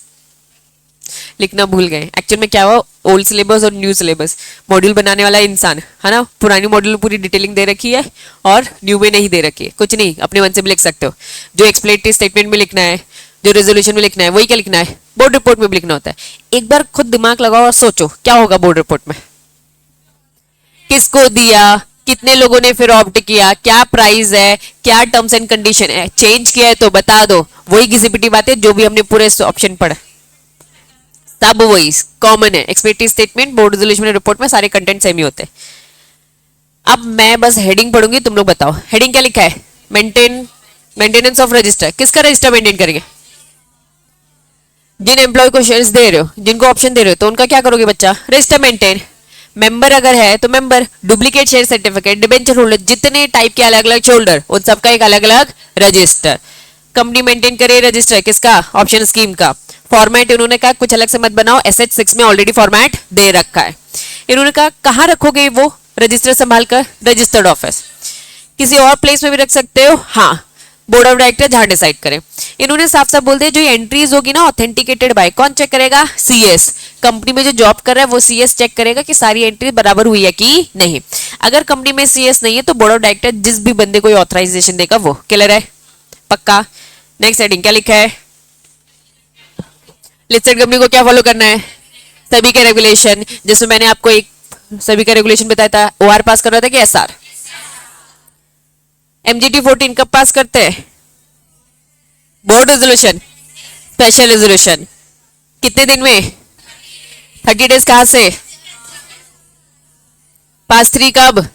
Speaker 1: लिखना भूल गए। एक्चुअल में क्या हुआ, ओल्ड सिलेबस और न्यू सिलेबस, मॉड्यूल बनाने वाला इंसान है ना, पुरानी मॉड्यूल में पूरी डिटेलिंग दे रखी है और न्यू में नहीं दे रखी है, कुछ नहीं, अपने मन से भी लिख सकते हो। जो एक्सप्लेनेटरी स्टेटमेंट में लिखना है, जो रेजोल्यूशन में लिखना है, वही क्या लिखना है, बोर्ड रिपोर्ट में भी लिखना होता है। एक बार खुद दिमाग लगाओ और सोचो क्या होगा बोर्ड रिपोर्ट में, किसको दिया, कितने लोगों ने फिर ऑप्ट किया, क्या प्राइस है, क्या टर्म्स एंड कंडीशन है, चेंज किया है तो बता दो, वही घिसी पिटी बातें जो भी हमने पूरे ऑप्शन पढ़ा, सब वही कॉमन है। Explanatory statement, board resolution, report में सारे कंटेंट सेम ही होते हैं। अब मैं बस हेडिंग पढ़ूंगी, तुम लोग बताओ हेडिंग क्या लिखा है, मेंटेनेंस ऑफ रजिस्टर, किसका रजिस्टर मेंटेन करेंगे, जिन एम्प्लॉय को शेयर्स दे रहे हो, जिनको ऑप्शन दे रहे हो, तो उनका क्या करोगे बच्चा, रजिस्टर मेंटेन। मेंबर अगर है तो member, duplicate share certificate, debenture holder, जितने टाइप के अलग अलग होल्डर, उन सबका एक अलग अलग रजिस्टर। कंपनी मेंटेन करे रजिस्टर किसका, ऑप्शन स्कीम का। फॉर्मेट इन्होंने कहा कुछ अलग से मत बनाओ, SH6 में ऑलरेडी फॉर्मेट दे रखा है। इन्होंने कहा कहाँ रखोगे वो रजिस्टर संभाल कर, रजिस्टर्ड ऑफिस, किसी और प्लेस में भी रख सकते हो, हाँ, बोर्ड ऑफ डायरेक्टर जहां डिसाइड करे। इन्होंने साफ साफ बोल दिया जो एंट्रीज होगी ना ऑथेंटिकेटेड बाय, कौन चेक करेगा, CS। कंपनी में जो जॉब कर रहा है वो CS चेक करेगा कि सारी एंट्री बराबर हुई है कि नहीं। अगर कंपनी में CS नहीं है तो बोर्ड ऑफ डायरेक्टर जिस भी बंदे को ऑथराइजेशन देगा वो, क्लियर है, पक्का। नेक्स्ट हेडिंग क्या लिखा है, लिस्टेड कंपनी को क्या फॉलो करना है, सभी के रेगुलेशन, जिसमें मैंने आपको एक सभी का रेगुलेशन बताया था, OR पास कर रहा था कि SR। MGT 14 कब पास करते हैं, बोर्ड रेजोल्यूशन, स्पेशल रेजोल्यूशन, कितने दिन में, 30 डेज, कहां से, पास 3 कब,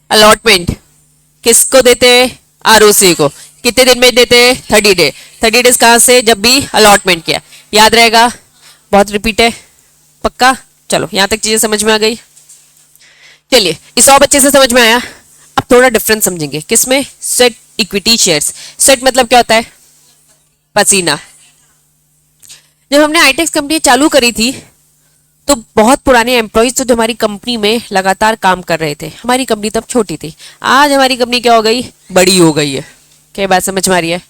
Speaker 1: अलॉटमेंट किसको देते हैं, ROC को, कितने दिन में देते हैं, 30 डे, 30 डेज कहां से, जब भी अलॉटमेंट किया, याद रहेगा, बहुत रिपीट है, पक्का। चलो यहां तक चीजें समझ में आ गई, चलिए इस और अच्छे से समझ में आया। अब थोड़ा डिफरेंस समझेंगे किसमें, स्वेट इक्विटी शेयर्स। स्वेट मतलब क्या होता है, पसीना। जब हमने आईटेक्स कंपनी चालू करी थी तो बहुत पुराने एम्प्लॉइज तो जो हमारी कंपनी में लगातार काम कर रहे थे, हमारी कंपनी तब छोटी थी, आज हमारी कंपनी क्या हो गई, बड़ी हो गई है, क्या बात समझ में आ रही है।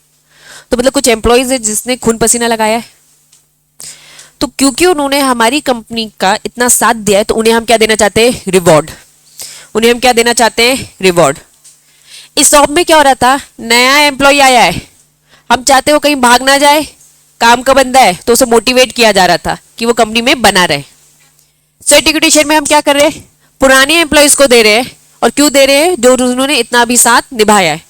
Speaker 1: तो मतलब कुछ एम्प्लॉइज है जिसने खून पसीना लगाया है, तो क्योंकि उन्होंने हमारी कंपनी का इतना साथ दिया है तो उन्हें हम क्या देना चाहते हैं, रिवॉर्ड। उन्हें हम क्या देना चाहते हैं, रिवॉर्ड। इस जॉब में क्या हो रहा था, नया एम्प्लॉय आया है, हम चाहते हो कहीं भाग ना जाए, काम का बंदा है तो उसे मोटिवेट किया जा रहा था कि वो कंपनी में बना रहे। स्वेट इक्विटी शेयर में हम क्या कर रहे हैं, पुराने एम्प्लॉयज को दे रहे हैं, और क्यों दे रहे हैं, जो उन्होंने इतना भी साथ निभाया है।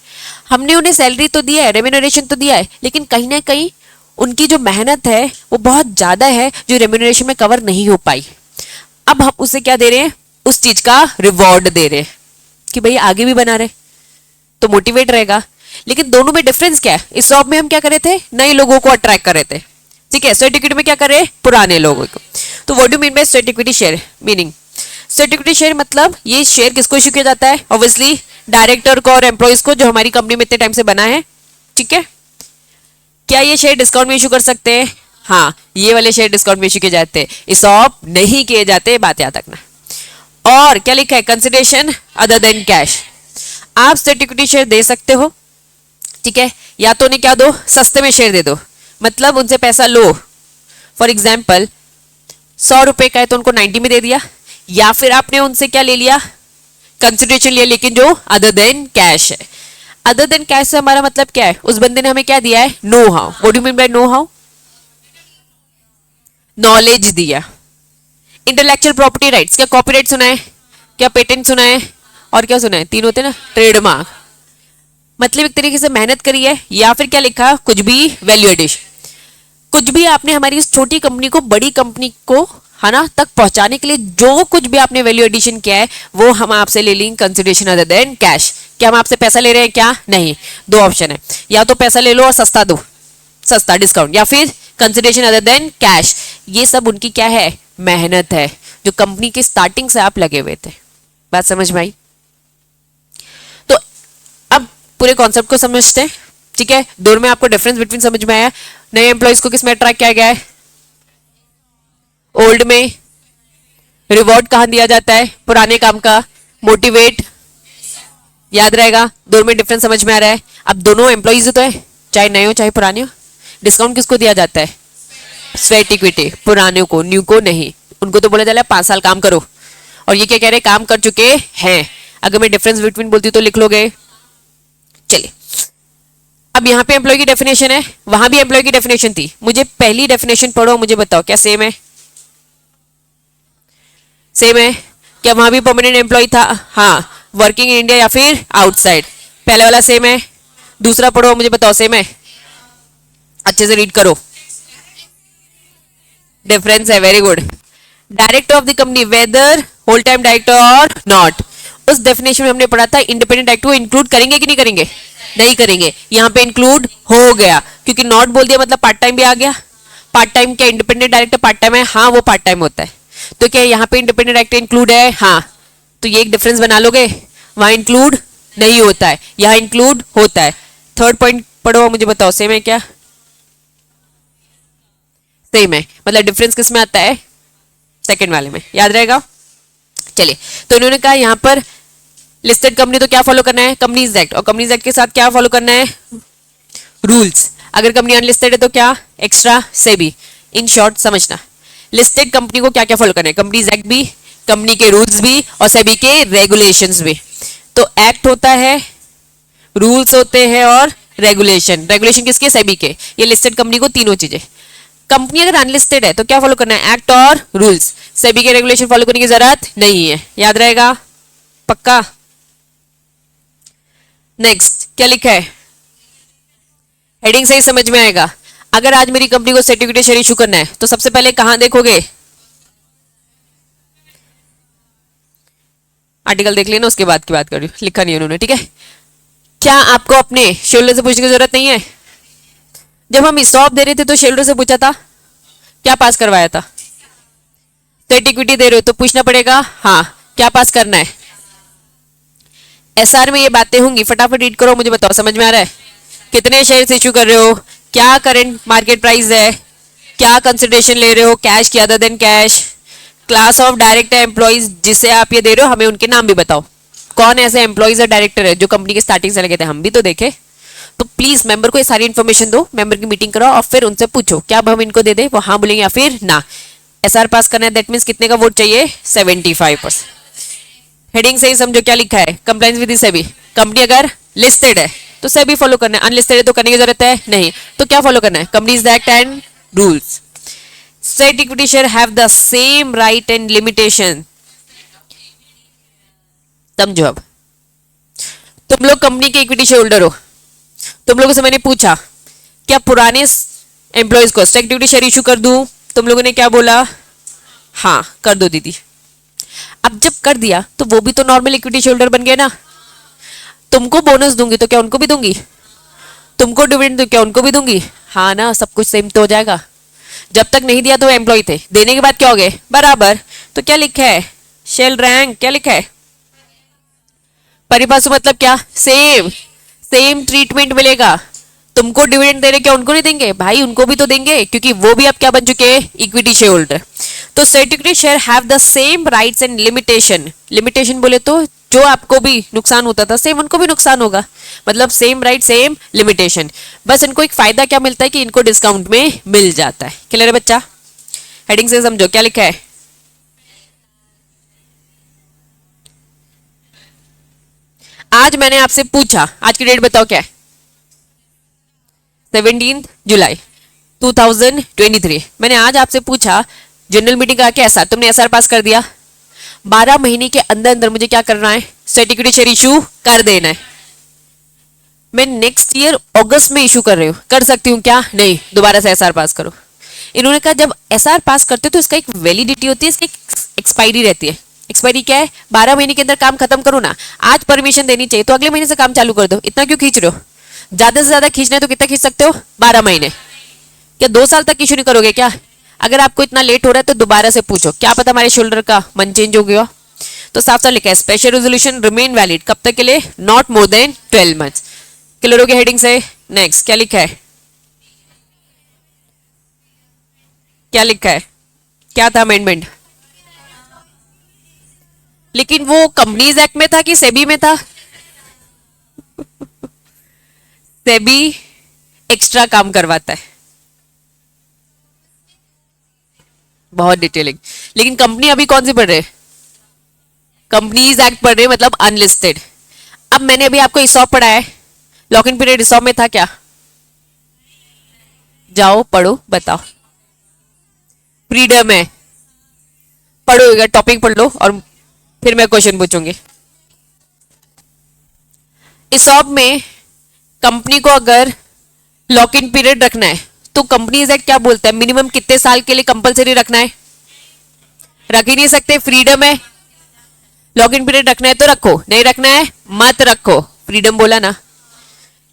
Speaker 1: हमने उन्हें सैलरी तो दिया है, रेम्यूनरेशन तो दिया है, लेकिन कहीं ना कहीं उनकी जो मेहनत है वो बहुत ज्यादा है जो रेम्यूनरेशन में कवर नहीं हो पाई। अब हम उसे क्या दे रहे हैं, उस चीज का रिवॉर्ड दे रहे हैं कि भाई आगे भी बना रहे तो मोटिवेट रहेगा। लेकिन दोनों में डिफरेंस क्या है, इस जॉब में हम क्या कर रहे थे, नए लोगों को अट्रैक्ट कर रहे थे, ठीक है। स्वेट इक्विटी में क्या कर रहे हैं, पुराने लोगों को। तो what do mean by sweat equity share, meaning sweat equity share मतलब ये शेयर किसको इशू किया जाता है, ऑब्वियसली डायरेक्टर को और एम्प्लॉयज को जो हमारी कंपनी में इतने टाइम से बना है, ठीक है। क्या ये शेयर डिस्काउंट में इशू कर सकते हैं? हाँ, ये वाले शेयर डिस्काउंट में इशू किए जाते हैं, ESOP नहीं किए जाते, बात याद रखना। और क्या लिखा है? Consideration other than cash. आप स्टेट इक्विटी शेयर दे सकते हो, ठीक है, या तो उन्हें क्या दो, सस्ते में शेयर दे दो, मतलब उनसे पैसा लो। फॉर एग्जाम्पल 100 रुपए का है तो उनको 90 में दे दिया, या फिर आपने उनसे क्या ले लिया, कंसिडरेशन लिया, लेकिन जो अदर देन कैश है। अदर देन कैश से हमारा मतलब क्या है? उस बंदे ने हमें क्या दिया है? Know how. What do you mean bye know how? Knowledge दिया। इंटेलेक्चुअल प्रॉपर्टी राइट्स, क्या कॉपीराइट सुना है, क्या पेटेंट सुना है, और क्या सुना है? तीन होते ना, ट्रेडमार्क। मतलब एक तरीके से मेहनत करी है, या फिर क्या लिखा, कुछ भी वैल्यू एडिशन, कुछ भी आपने हमारी इस छोटी कंपनी को बड़ी कंपनी को, है ना, तक पहुंचाने के लिए जो कुछ भी आपने वैल्यू एडिशन किया है वो हम आपसे ले लेंगे कंसिडरेशन अदर देन कैश। क्या हम आपसे पैसा ले रहे हैं? क्या नहीं। दो ऑप्शन है, या तो पैसा ले लो और सस्ता दो, सस्ता डिस्काउंट, या फिर कंसिडरेशन अदर देन कैश। ये सब उनकी क्या है? मेहनत है, जो कंपनी की स्टार्टिंग से आप लगे हुए थे। बात समझ में आई? तो अब पूरे कॉन्सेप्ट को समझते हैं, ठीक है। दोनों में आपको डिफरेंस बिटवीन समझ में आया। नए एम्प्लॉयज को किस में अट्रैक्ट किया गया है? ओल्ड में। रिवॉर्ड कहां दिया जाता है? पुराने काम का। मोटिवेट, याद रहेगा। दोनों में डिफरेंस समझ में आ रहा है। अब दोनों एम्प्लॉयज तो है, चाहे नए हो चाहे पुराने हो। डिस्काउंट किसको दिया जाता है? स्वेट इक्विटी, पुराने को, न्यू को नहीं। उनको तो बोला जा रहा है 5 साल काम करो, और ये क्या कह रहे हैं? काम कर चुके हैं। अगर मैं डिफरेंस बिटवीन बोलती तो लिख लोगे? चलिए, अब यहाँ पे एम्प्लॉय की डेफिनेशन है, वहां भी एम्प्लॉय की डेफिनेशन थी। मुझे पहली डेफिनेशन पढ़ो, मुझे बताओ क्या सेम है? सेम है। क्या वहां भी परमानेंट एम्प्लॉय था? हाँ। वर्किंग इन इंडिया या फिर आउटसाइड? पहले वाला सेम है। दूसरा पढ़ो, मुझे बताओ सेम है? अच्छे से रीड करो, डिफरेंस है। Very good. Director of the company, whether whole time director और नॉट। उस डेफिनेशन में हमने पढ़ा था इंडिपेंडेंट डायरेक्टर को इंक्लूड करेंगे कि नहीं करेंगे? नहीं करेंगे। यहाँ पे इंक्लूड हो गया, क्योंकि नॉट बोल दिया मतलब पार्ट टाइम भी आ गया। पार्ट टाइम क्या इंडिपेंडेंट डायरेक्टर पार्ट टाइम है? हाँ, वो पार्ट टाइम होता है। तो क्या यहाँ पे इंडिपेंडेंट डायरेक्टर इंक्लूड है? हाँ। तो ये एक डिफरेंस बना लोगे, वहां इंक्लूड नहीं होता है, यहाँ इंक्लूड होता है। थर्ड पॉइंट पढ़ो, मुझे बताओ सेम है क्या? सेम है, मतलब डिफरेंस किस में आता है? सेकंड वाले में, याद रहेगा। चलिए, तो इन्होंने कहा यहाँ पर लिस्टेड कंपनी तो क्या फॉलो करना है? कंपनीज एक्ट, और कंपनीज एक्ट के साथ क्या फॉलो करना है? रूल्स। अगर कंपनी अनलिस्टेड है तो क्या? एक्स्ट्रा सेबी। इन शॉर्ट समझना, लिस्टेड कंपनी को क्या क्या फॉलो करना है? कंपनीज एक्ट भी, कंपनी के रूल्स भी, और सेबी के रेगुलेशंस भी। तो एक्ट होता है, रूल्स होते हैं, और रेगुलेशन। रेगुलेशन किसके? सेबी के। ये लिस्टेड कंपनी को तीनों चीजें। कंपनी अगर अनलिस्टेड है तो क्या फॉलो करना है? एक्ट और रूल्स। सेबी के रेगुलेशन फॉलो करने की जरूरत नहीं है, याद रहेगा पक्का। नेक्स्ट क्या लिखा है? हेडिंग से ही समझ में आएगा। अगर आज मेरी कंपनी को सर्टिफिकेट शेयर इशू करना है तो सबसे पहले कहां देखोगे? आर्टिकल देख लेना, उसके बाद की बात कर रही हूं, लिखा नहीं उन्होंने, ठीक है। क्या आपको अपने शेयरहोल्डर से पूछने की जरूरत नहीं है? जब हम ESOP दे रहे थे तो शेयरहोल्डर से पूछा था, क्या पास करवाया था? स्टेट इक्विटी दे रहे हो तो पूछना पड़ेगा, हाँ, क्या पास करना है? SR में ये बातें होंगी, फटाफट रीड करो, मुझे बताओ समझ में आ रहा है? कितने शेयर्स इशू कर रहे हो, क्या करंट मार्केट प्राइस है, क्या कंसिडरेशन ले रहे हो, कैश की other than cash, class of director employees जिसे आप ये दे रहे हो, हमें उनके नाम भी बताओ। कौन ऐसे एम्प्लॉइज और डायरेक्टर है जो कंपनी के स्टार्टिंग से लगे थे, हम भी तो देखे। तो प्लीज मेंबर को ये सारी इन्फॉर्मेशन दो, मेंबर की मीटिंग कराओ और फिर उनसे पूछो क्या अब हम इनको दे दे, वो हाँ बोलेंगे या फिर ना। SR पास करना है, दैट मीन्स कितने का वोट चाहिए? 75%। हेडिंग से ही समझो क्या लिखा है? Compliance with SEBI. कंपनी अगर लिस्टेड है तो सेबी फॉलो करना है, अनलिस्टेड है तो करने की जरूरत है नहीं। तो क्या फॉलो करना है? Companies act and rules. State equity share have the same right and limitation. समझो, अब तुम लोग कंपनी के इक्विटी शेयर होल्डर हो, तुम लोगों से मैंने पूछा क्या पुराने एम्प्लॉयज को स्टेट इक्विटी शेयर इशू कर दूं? तुम लोगों ने क्या बोला? हाँ कर दो दीदी। अब जब कर दिया तो वो भी तो नॉर्मल इक्विटी शेयर होल्डर बन गए ना। तुमको बोनस दूंगी तो क्या उनको भी दूंगी? तुमको डिविडेंड तो क्या उनको भी दूंगी? हाँ ना, सब कुछ सेम तो हो जाएगा। जब तक नहीं दिया तो एम्प्लॉय थे, देने के बाद क्या हो गए? बराबर। तो क्या लिखा है? शेल रैंक क्या लिखा है? परिपासु मतलब क्या? सेम सेम ट्रीटमेंट मिलेगा। तुमको डिविडेंड दे रहे, क्या उनको नहीं देंगे भाई? उनको भी तो देंगे, क्योंकि वो भी अब क्या बन चुके हैं? Equity share holder. तो certificate share have the same rights and limitation. Limitation बोले तो जो आपको भी नुकसान होता था सेम उनको भी नुकसान होगा, मतलब सेम राइट सेम लिमिटेशन। बस इनको एक फायदा क्या मिलता है कि इनको डिस्काउंट में मिल जाता है। क्लियर है बच्चा? हेडिंग से समझो क्या लिखा है। आज मैंने आपसे पूछा, आज की डेट बताओ क्या है? 17 जुलाई 2023। मैंने आज आपसे पूछा जनरल मीटिंग आके ऐसा, तुमने एसआर पास कर दिया। 12 महीने के अंदर अंदर मुझे क्या करना है? सर्टिफिकेट शेयर इशू कर देना है। मैं नेक्स्ट ईयर अगस्त में इशू कर रही हूँ, कर सकती हूँ क्या? नहीं, दोबारा से एसआर पास करो। इन्होंने कहा जब एसआर पास करते हो तो इसका एक वैलिडिटी होती है, इसकी एक्सपायरी रहती है। एक्सपायरी क्या है? 12 महीने के अंदर काम खत्म करो ना। आज परमिशन देनी चाहिए तो अगले महीने से काम चालू कर दो। इतना क्यों खींच रहे हो? ज्यादा से ज्यादा खींचना है तो कितना खींच सकते हो? 12 महीने। क्या 2 साल तक इशू नहीं करोगे क्या? अगर आपको इतना लेट हो रहा है तो दोबारा से पूछो, क्या पता हमारे शोल्डर का मन चेंज हो गया। तो साफ साफ लिखा है स्पेशल रेजोल्यूशन रिमेन वैलिड, कब तक के लिए? Not more than 12 months. Clear हो गया हेडिंग से? नेक्स्ट क्या लिखा है? क्या लिखा है? क्या था अमेंडमेंट? लेकिन वो कंपनीज एक्ट में था कि सेबी में था? सेबी एक्स्ट्रा काम करवाता है, बहुत डिटेलिंग। लेकिन कंपनी अभी कौन सी पढ़ रहे? कंपनीज एक्ट पढ़ रहे, मतलब अनलिस्टेड। अब मैंने अभी आपको इसॉप पढ़ा है, लॉक इन पीरियड इसॉप में था क्या? जाओ पढ़ो, बताओ। फ्रीडम है, पढ़ो, टॉपिक पढ़ लो और फिर मैं क्वेश्चन पूछूंगी। इसॉप में कंपनी को अगर लॉक इन पीरियड रखना है तो कंपनीज एक्ट क्या बोलता है? मिनिमम कितने साल के लिए कंपलसरी रखना है? रख ही नहीं सकते, फ्रीडम है। लॉक इन पीरियड रखना है तो रखो, नहीं रखना है मत रखो, फ्रीडम बोला ना।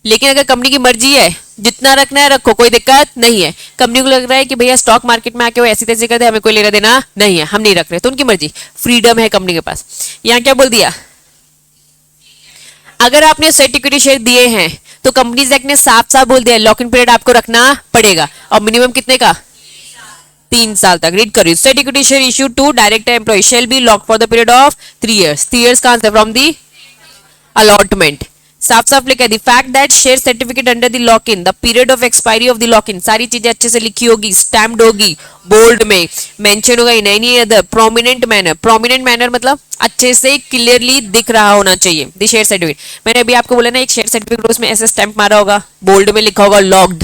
Speaker 1: लेकिन अगर कंपनी की मर्जी है, जितना रखना है रखो, कोई दिक्कत नहीं है। कंपनी को लग रहा है कि भैया स्टॉक मार्केट में आके वो ऐसी तैसी कर दे, हमें कोई लेना देना नहीं है, हम नहीं रख रहे, तो उनकी मर्जी, फ्रीडम है कंपनी के पास। यहां क्या बोल दिया? अगर आपने सर्टिफिकेट शेयर दिए हैं तो कंपनीज एक्ट ने साफ साफ बोल दिया लॉक इन पीरियड आपको रखना पड़ेगा, और मिनिमम कितने का? 3 साल तक। रीड करिए, certificate share issue to director employee shall be lock for the period of 3 years। 3 years का आंसर फ्रॉम दी अलॉटमेंट। साफ साफ लिखा है the fact that share certificate under the lock in the period of expiry of the lock in, सारी चीजें अच्छे से लिखी होगी, स्टैम्प्ड होगी, बोल्ड में मेंशन होगा in any other prominent manner. Prominent manner मतलब अच्छे से क्लियरली दिख रहा होना चाहिए द शेयर सर्टिफिकेट। मैंने अभी आपको बोला ना एक शेयर सर्टिफिकेट उसमें ऐसे स्टैंप मारा होगा, बोल्ड में लिखा होगा लॉक्ड,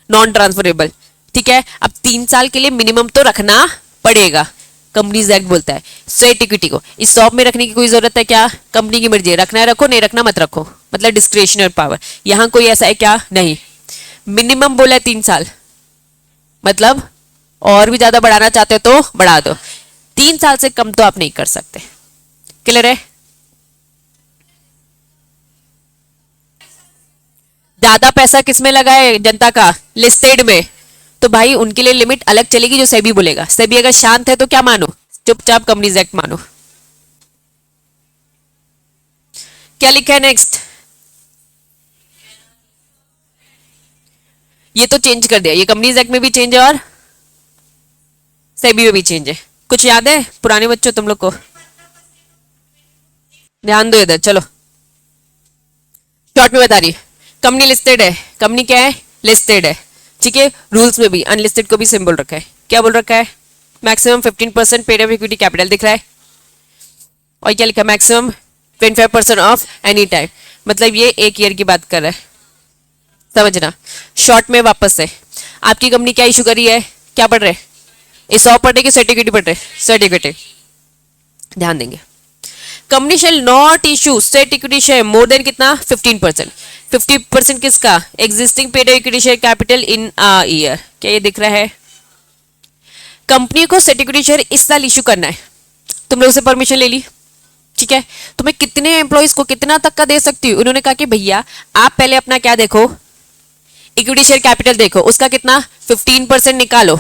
Speaker 1: नॉन ट्रांसफरेबल। ठीक है, अब 3 साल के लिए मिनिमम तो रखना पड़ेगा, कंपनीज एक्ट बोलता है। स्वेट इक्विटी को इस शॉप में रखने की कोई जरूरत है क्या? कंपनी की मर्जी है, रखना है रखो, नहीं रखना मत रखो, मतलब डिस्क्रिशनरी पावर। यहां कोई ऐसा है क्या? नहीं। मिनिमम बोला है 3 साल, मतलब और भी ज्यादा बढ़ाना चाहते हो तो बढ़ा दो, 3 साल से कम तो आप नहीं कर सकते। क्लियर है? ज्यादा पैसा किसमें लगा है जनता का? लिस्टेड में। तो भाई उनके लिए लिमिट अलग चलेगी जो सेबी बोलेगा। सेबी अगर शांत है तो क्या मानो? चुपचाप कंपनीज एक्ट मानो। क्या लिखा है नेक्स्ट? ये तो चेंज कर दिया, ये कंपनीज एक्ट में भी चेंज है और सेबी में भी चेंज है। कुछ याद है पुराने बच्चों तुम लोग को? ध्यान दो इधर, चलो शॉर्ट में बता रही। कंपनी लिस्टेड है, कंपनी क्या है? लिस्टेड है। ठीक है, रूल्स में भी अनलिस्टेड को भी सिंबल रखा है। क्या बोल रखा है? Maximum 15% paid of equity capital दिख रहा है, और क्या लिखा है? मैक्सिमम 25% ऑफ एनी टाइम, मतलब ये 1 ईयर की बात कर रहा है, समझना। शॉर्ट में वापस से आपकी कंपनी क्या इशू करी है? क्या पढ़ रहे? इस ऑफ पढ़ रहे कि सर्टिफिकेट पढ़ रहे? सर्टिफिकेट। ध्यान देंगे, company shall not issue state equity share more than कितना? 15%। 50% किसका? Existing paid equity share capital in a year. क्या ये दिख रहा है? कंपनी को स्टेट इक्विटी शेयर इस साल इशू करना है, तुम लोग से परमिशन ले ली, ठीक है। तो मैं कितने एम्प्लॉइज को कितना तक का दे सकती हूँ? उन्होंने कहा कि भैया आप पहले अपना क्या देखो, इक्विटी शेयर कैपिटल देखो, उसका कितना? 15% निकालो,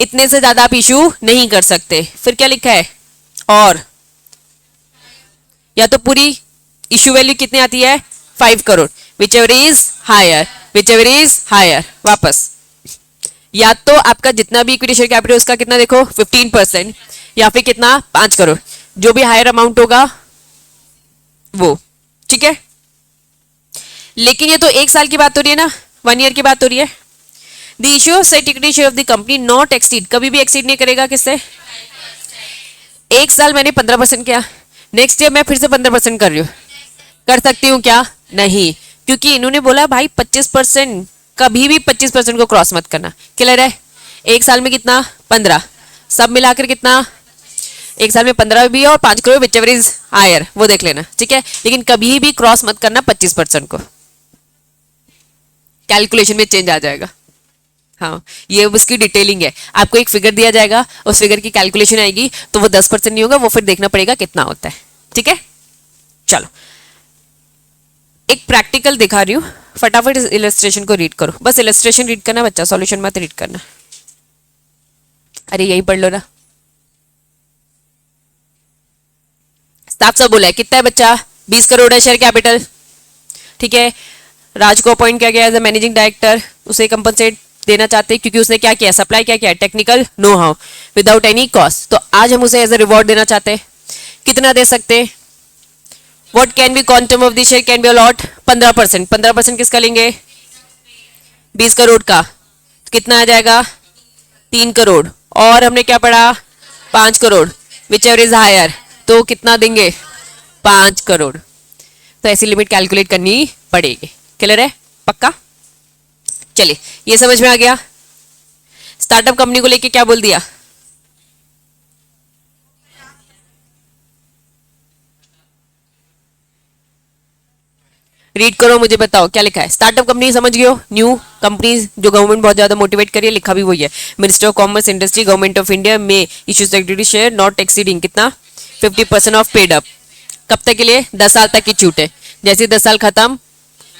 Speaker 1: इतने से ज्यादा आप इशू नहीं कर सकते। फिर क्या लिखा है? और या तो पूरी इश्यू वैल्यू कितनी आती है 5 crore, whichever is higher, whichever is higher. वापस या तो आपका जितना भी इक्विटी शेयर कैपिटल उसका कितना देखो 15% या फिर कितना 5 करोड़, जो भी हायर अमाउंट होगा वो, ठीक है। लेकिन ये तो एक साल की बात हो रही है ना, 1 ईयर की बात हो रही है। The issue of set equity share of the company not exceed, कभी भी एक्सीड नहीं करेगा किससे, एक साल मैंने 15% किया, नेक्स्ट ईयर मैं फिर से 15% कर रही हूँ, कर सकती हूँ क्या, नहीं, क्योंकि इन्होंने बोला भाई 25%, कभी भी 25% को क्रॉस मत करना। क्लियर है, एक साल में कितना 15, सब मिलाकर कितना, एक साल में 15 भी है और 5 crore whichever is higher, वो देख लेना, ठीक है। लेकिन कभी भी क्रॉस मत करना 25% को, कैलकुलेशन में चेंज आ जाएगा। हाँ, ये उसकी डिटेलिंग है, आपको एक फिगर दिया जाएगा, उस फिगर की कैलकुलेशन आएगी तो वो 10% नहीं होगा, वो फिर देखना पड़ेगा कितना होता है, ठीक है। चलो एक प्रैक्टिकल दिखा रही हूँ, फटाफट इस इलस्ट्रेशन को रीड करो, बस इलस्ट्रेशन रीड करना बच्चा, सॉल्यूशन मत रीड करना। अरे यही पढ़ लो ना, साफ साफ बोला है, कितना है बच्चा 20 करोड़ है शेयर कैपिटल, ठीक है। राज को अपॉइंट किया गया एज अ मैनेजिंग डायरेक्टर, उसे कंपनसेट देना चाहते हैं क्योंकि उसने क्या किया, सप्लाई क्या किया, technical know how without any cost, तो आज हम उसे एज अ रिवॉर्ड देना चाहते हैं। कितना दे सकते हैं, what can be quantum of the share can be allot 15%, 15% किसका लेंगे 20 करोड़ का, कितना आ जाएगा 3 करोड़, और हमने क्या पढ़ा 5 crore, whichever is higher, तो कितना देंगे 5 करोड़। तो ऐसी लिमिट कैलकुलेट करनी पड़ेगी। क्लियर है, पक्का। चलिए ये समझ में आ गया। स्टार्टअप कंपनी को लेके क्या बोल दिया, रीड करो मुझे बताओ क्या लिखा है। स्टार्टअप कंपनी समझ गए हो, न्यू कंपनी जो गवर्नमेंट बहुत ज्यादा मोटिवेट करिए, लिखा भी वही है, minister of commerce industry government of India में issue secretary share not exceeding कितना 50% ऑफ पेड अप। कब तक के लिए 10 साल तक की छूट है, जैसे 10 साल खत्म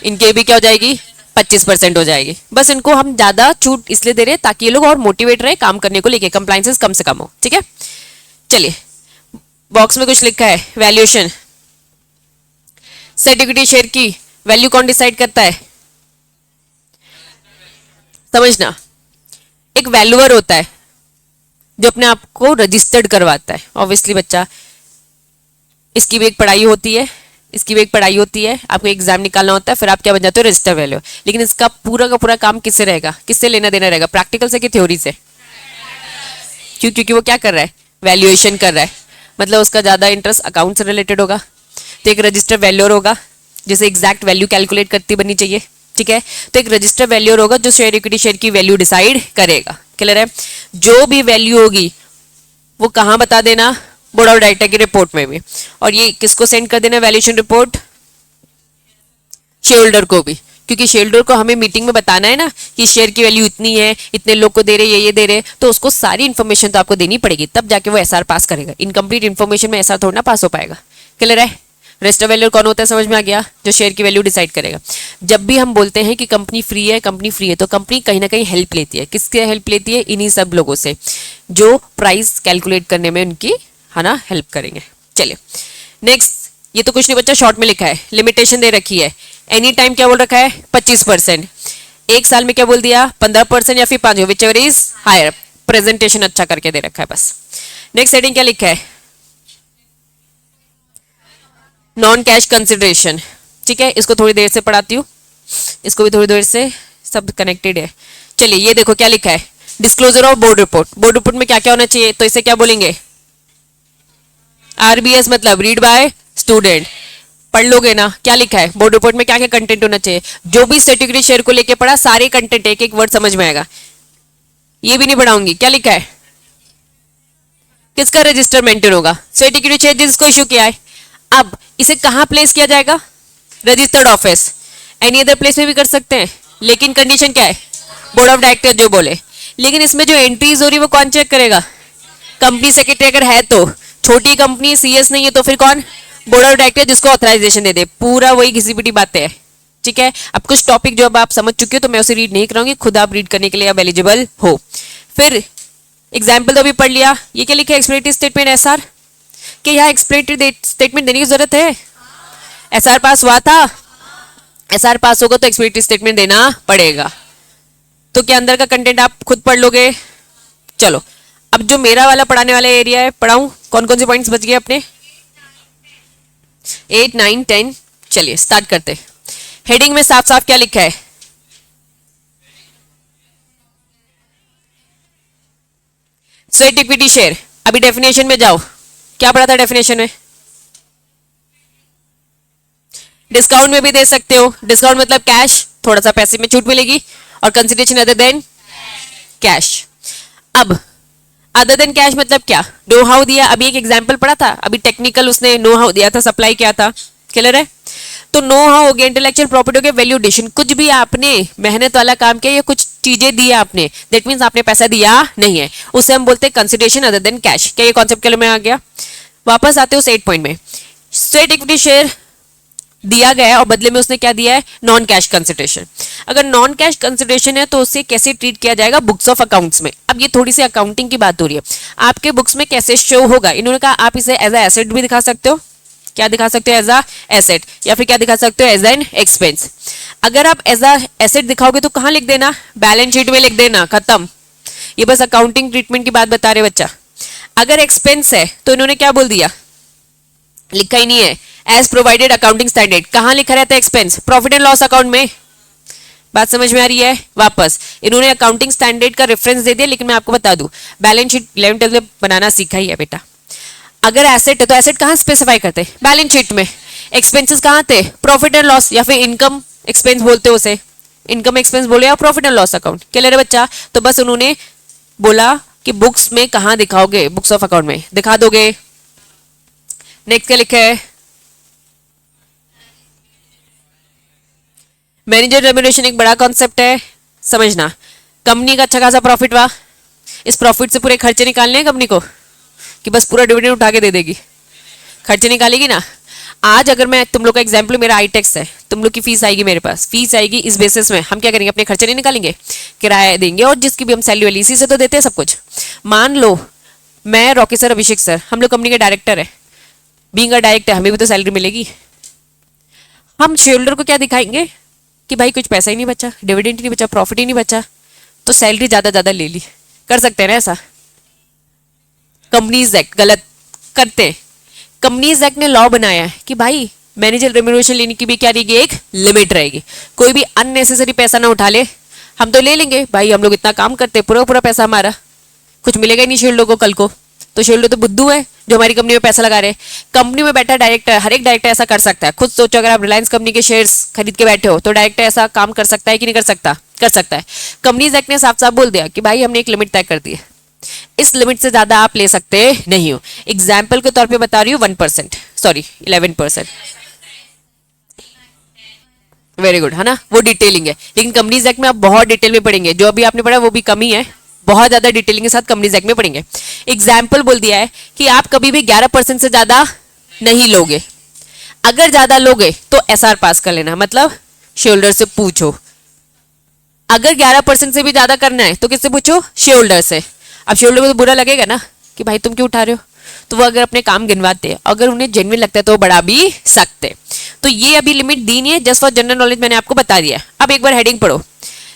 Speaker 1: इनके भी क्या हो जाएगी 25% हो जाएगी। बस इनको हम ज्यादा छूट इसलिए दे रहे हैं ताकि ये लोग और मोटिवेट रहे काम करने को लेके, कंप्लायंसेस कम से कम हो, ठीक है। चलिए बॉक्स में कुछ लिखा है, वैल्यूएशन, सेट इक्विटी शेयर की वैल्यू कौन डिसाइड करता है, समझना, एक वैल्यूअर होता है जो अपने आप को रजिस्टर्ड करवाता है। ऑब्वियसली बच्चा इसकी भी एक पढ़ाई होती है, इसकी भी एक पढ़ाई होती है, आपको एग्जाम निकालना होता है, फिर आप क्या बन जाते हो रजिस्टर वैल्यू। लेकिन इसका पूरा का पूरा काम किससे रहेगा, किससे लेना देना रहेगा, प्रैक्टिकल से कि थ्योरी से, क्यों, क्योंकि वो क्या कर रहा है वैल्यूएशन कर रहा है, मतलब उसका ज्यादा इंटरेस्ट अकाउंट से रिलेटेड होगा। तो एक रजिस्टर वैल्यूअर होगा जिसे एग्जैक्ट वैल्यू कैलकुलेट करती बननी चाहिए, ठीक है। तो एक रजिस्टर वैल्यूअर होगा जो शेयर इक्विटी शेयर की वैल्यू डिसाइड करेगा। क्लियर है, जो भी वैल्यू होगी वो कहाँ बता देना, बोर्ड ऑफ डायरेक्टर की रिपोर्ट में भी, और ये किसको सेंड कर देना वैल्यूएशन रिपोर्ट, शेयर होल्डर को भी, क्योंकि शेयर होल्डर को हमें मीटिंग में बताना है ना कि शेयर की वैल्यू इतनी है, इतने लोग को दे रहे, ये दे रहे, तो उसको सारी इन्फॉर्मेशन तो आपको देनी पड़ेगी, तब जाके वो एसआर पास करेगा। इनकम्प्लीट इन्फॉर्मेशन में एसआर थोड़ा ना पास हो पाएगा। क्लियर है, रजिस्टर वैल्यूअर कौन होता है समझ में आ गया, जो शेयर की वैल्यू डिसाइड करेगा। जब भी हम बोलते हैं कि कंपनी फ्री है, कंपनी फ्री है, तो कंपनी कहीं ना कहीं हेल्प लेती है, किसके हेल्प लेती है, इन्हीं सब लोगों से जो प्राइस कैलकुलेट करने में उनकी है ना हेल्प करेंगे। चलिए नेक्स्ट, ये तो कुछ नहीं बच्चा, शॉर्ट में लिखा है, लिमिटेशन दे रखी है, एनी टाइम क्या बोल रखा है 25%, एक साल में क्या बोल दिया 15% या फिर 5, whichever is higher, presentation अच्छा करके दे रखा है बस। नेक्स्ट हेडिंग क्या लिखा है, नॉन कैश कंसिडरेशन, ठीक है, इसको थोड़ी देर से पढ़ाती हूँ, इसको भी थोड़ी देर से, सब कनेक्टेड है। चलिए ये देखो क्या लिखा है, disclosure of board report, board report में क्या क्या होना चाहिए, तो इसे क्या बोलेंगे आरबीएस, मतलब रीड बाय स्टूडेंट, पढ़ लोगे ना क्या लिखा है बोर्ड रिपोर्ट में, क्या क्या कंटेंट होना चाहिए, जो भी सर्टिफिकेट शेयर को लेके पढ़ा सारे कंटेंट एक एक वर्ड समझ में आएगा, ये भी नहीं पढ़ाऊंगी। क्या लिखा है, किसका रजिस्टर मेंटेन होगा, सर्टिफिकेट शेयर जिसको इश्यू किया है। अब इसे कहां प्लेस किया जाएगा, registered office, any other place में भी कर सकते हैं, लेकिन कंडीशन क्या है बोर्ड ऑफ डायरेक्टर जो बोले। लेकिन इसमें जो एंट्रीज हो रही है वो कौन चेक करेगा, कंपनी सेक्रेटरी अगर है तो, छोटी कंपनी सीएस नहीं है तो फिर कौन, बोर्ड ऑफ डायरेक्टर जिसको ऑथराइजेशन दे दे, पूरा वही घिसी पिटी बातें हैं, ठीक है। अब कुछ टॉपिक जो अब आप समझ चुके हो तो मैं उसे रीड नहीं कराऊंगी, खुद आप रीड करने के लिए अब एलिजिबल हो। फिर एग्जाम्पल तो अभी पढ़ लिया, ये क्या लिखा है एक्सप्लेनेटरी स्टेटमेंट एसआर, कि यहाँ एक्सप्लेनेटरी स्टेटमेंट देने की जरूरत है, एसआर पास हुआ था? एसआर पास होगा तो एक्सपेक्टेड स्टेटमेंट देना पड़ेगा। तो क्या अंदर का कंटेंट आप खुद पढ़ लोगे? चलो अब जो मेरा वाला पढ़ाने वाला एरिया है पढ़ाऊं, कौन कौन से पॉइंट्स बच गए अपने? 8, 9, 10। चलिए स्टार्ट करते। हेडिंग में साफ साफ क्या लिखा है? Sweat equity share. अभी डेफिनेशन में जाओ, क्या पढ़ा था डेफिनेशन में? डिस्काउंट में भी दे सकते हो, डिस्काउंट मतलब कैश, थोड़ा सा पैसे में छूट मिलेगी, और कंसिडरेशन अदर देन कैश। अब अदर देन कैश मतलब क्या? नो हाउ दिया, अभी एक एग्जांपल पढ़ा था, अभी टेक्निकल उसने नो हाउ दिया था, सप्लाई क्या था, क्लियर है? तो नो हाउ हो गया, इंटेलेक्चुअल प्रॉपर्टी हो गया, वैल्यू एडिशन, कुछ भी आपने मेहनत वाला काम किया या कुछ चीजें दी आपने, दैट मीन्स आपने पैसा दिया नहीं है, उसे हम बोलते हैं कंसिडरेशन अदर देन कैश। क्या ये कॉन्सेप्ट क्लियर में आ गया? वापस आते हो उस 8 पॉइंट में। स्ट्रेट इक्विटी शेयर दिया गया है और बदले में उसने क्या दिया है? Non cash consideration. अगर नॉन कैश कंसिडरेशन है तो उसे कैसे ट्रीट किया जाएगा? बुक्स ऑफ अकाउंट्स में। अब ये थोड़ी सी अकाउंटिंग की बात हो रही है, आपके बुक्स में कैसे शो होगा? इन्होंने कहा आप इसे एज अ एसेट भी दिखा सकते हो, क्या दिखा सकते हो? एज अ एसेट, या फिर क्या दिखा सकते हो? As an expense. अगर आप एज अ एसेट दिखाओगे तो कहां लिख देना? बैलेंस शीट में लिख देना, खत्म। ये बस अकाउंटिंग ट्रीटमेंट की बात बता रहे बच्चा। अगर एक्सपेंस है तो इन्होंने क्या बोल दिया? लिखा ही नहीं है, एज प्रोवाइडेड अकाउंटिंग स्टैंडर्ड। कहां लिखा रहता है expense? Profit and loss account में। बात समझ में आ रही है? वापस इन्होंने अकाउंटिंग स्टैंडर्ड का रेफरेंस दे दिया, लेकिन मैं आपको बता दूं बैलेंस शीट 11th 12th में बनाना सीखा ही है बेटा। अगर एसेट है तो एसेट कहां स्पेसिफाई करते हैं? बैलेंस शीट में। एक्सपेंसेस कहां थे? प्रॉफिट एंड लॉस, या फिर इनकम एक्सपेंस बोलते हो उसे, इनकम एक्सपेंस बोले, या profit and loss account. Clear है बच्चा? तो बस उन्होंने बोला कि बुक्स में कहां दिखाओगे? बुक्स ऑफ अकाउंट में दिखा दोगे। नेक्स्ट क्या लिखा है? मैनेजर रेम्यूनरेशन एक बड़ा कॉन्सेप्ट है, समझना। कंपनी का अच्छा खासा प्रॉफिट हुआ, इस प्रॉफिट से पूरे खर्चे निकालने हैं कंपनी को, कि बस पूरा डिविडेंड उठा के दे देगी? खर्चे निकालेगी ना। आज अगर मैं तुम लोग का एग्जाम्पल, मेरा आईटेक्स है, तुम लोग की फीस आएगी मेरे पास, फीस आएगी, इस बेसिस में हम क्या करेंगे? अपने खर्चे नहीं निकालेंगे, किराया देंगे, और जिसकी भी हम सैलरी वाली इसी से तो देते हैं सब कुछ। मान लो मैं, रॉकी सर, अभिषेक सर, हम लोग कंपनी के डायरेक्टर है, बीइंग अ डायरेक्टर हमें भी तो सैलरी मिलेगी। हम शेयर होल्डर को क्या दिखाएंगे कि भाई कुछ पैसा ही नहीं बचा, डिविडेंड ही नहीं बचा, प्रॉफिट ही नहीं बचा, तो सैलरी ज्यादा ज्यादा ले ली। कर सकते हैं ना ऐसा? कंपनीज एक्ट गलत करते। कंपनीज एक्ट ने लॉ बनाया है कि भाई मैनेजर रेम्यूनरेशन लेने की भी क्या रहेगी? एक लिमिट रहेगी। कोई भी अननेसेसरी पैसा ना उठा ले। हम तो ले लेंगे भाई, हम लोग इतना काम करते, पूरा पूरा पैसा हमारा, कुछ मिलेगा ही नहीं शेयर होल्डर को कल को। तो शेयर होल्डर तो बुद्धू है जो हमारी कंपनी में पैसा लगा रहे हैं। कंपनी में बैठा डायरेक्टर, हर एक डायरेक्टर ऐसा कर सकता है। खुद सोचो, अगर आप रिलायंस कंपनी के शेयर्स खरीद के बैठे हो तो डायरेक्टर ऐसा काम कर सकता है कि नहीं कर सकता? कर सकता है। कंपनीज एक्ट ने साफ साफ बोल दिया कि भाई हमने एक लिमिट तय कर दी है, इस लिमिट से ज्यादा आप ले सकते नहीं हो। एग्जाम्पल के तौर पे बता रही हूँ 1%, सॉरी 11%। वेरी गुड, है ना? वो डिटेलिंग है, लेकिन कंपनीज एक्ट में आप बहुत डिटेल में पढ़ेंगे। जो अभी आपने पढ़ा वो भी कम ही है, बहुत ज्यादा डिटेलिंग के साथ कंपनीज एक्ट में पढ़ेंगे। एग्जाम्पल बोल दिया है कि आप कभी भी 11% से ज्यादा नहीं लोगे। अगर ज्यादा लोगे तो एसआर पास कर लेना, मतलब शेयर होल्डर से पूछो। अगर 11% से भी ज्यादा करना है तो किससे पूछो? शेयर होल्डर से। अब शेयर होल्डर को तो बुरा लगेगा ना कि भाई तुम क्यों उठा रहे हो, तो वो अगर अपने काम गिनवाते हैं, अगर उन्हें जेन्युइन लगता है तो वो बढ़ा भी सकते। तो ये अभी लिमिट दी नहीं है, जस्ट फॉर जनरल नॉलेज मैंने आपको बता दिया है। अब एक बार हेडिंग पढ़ो।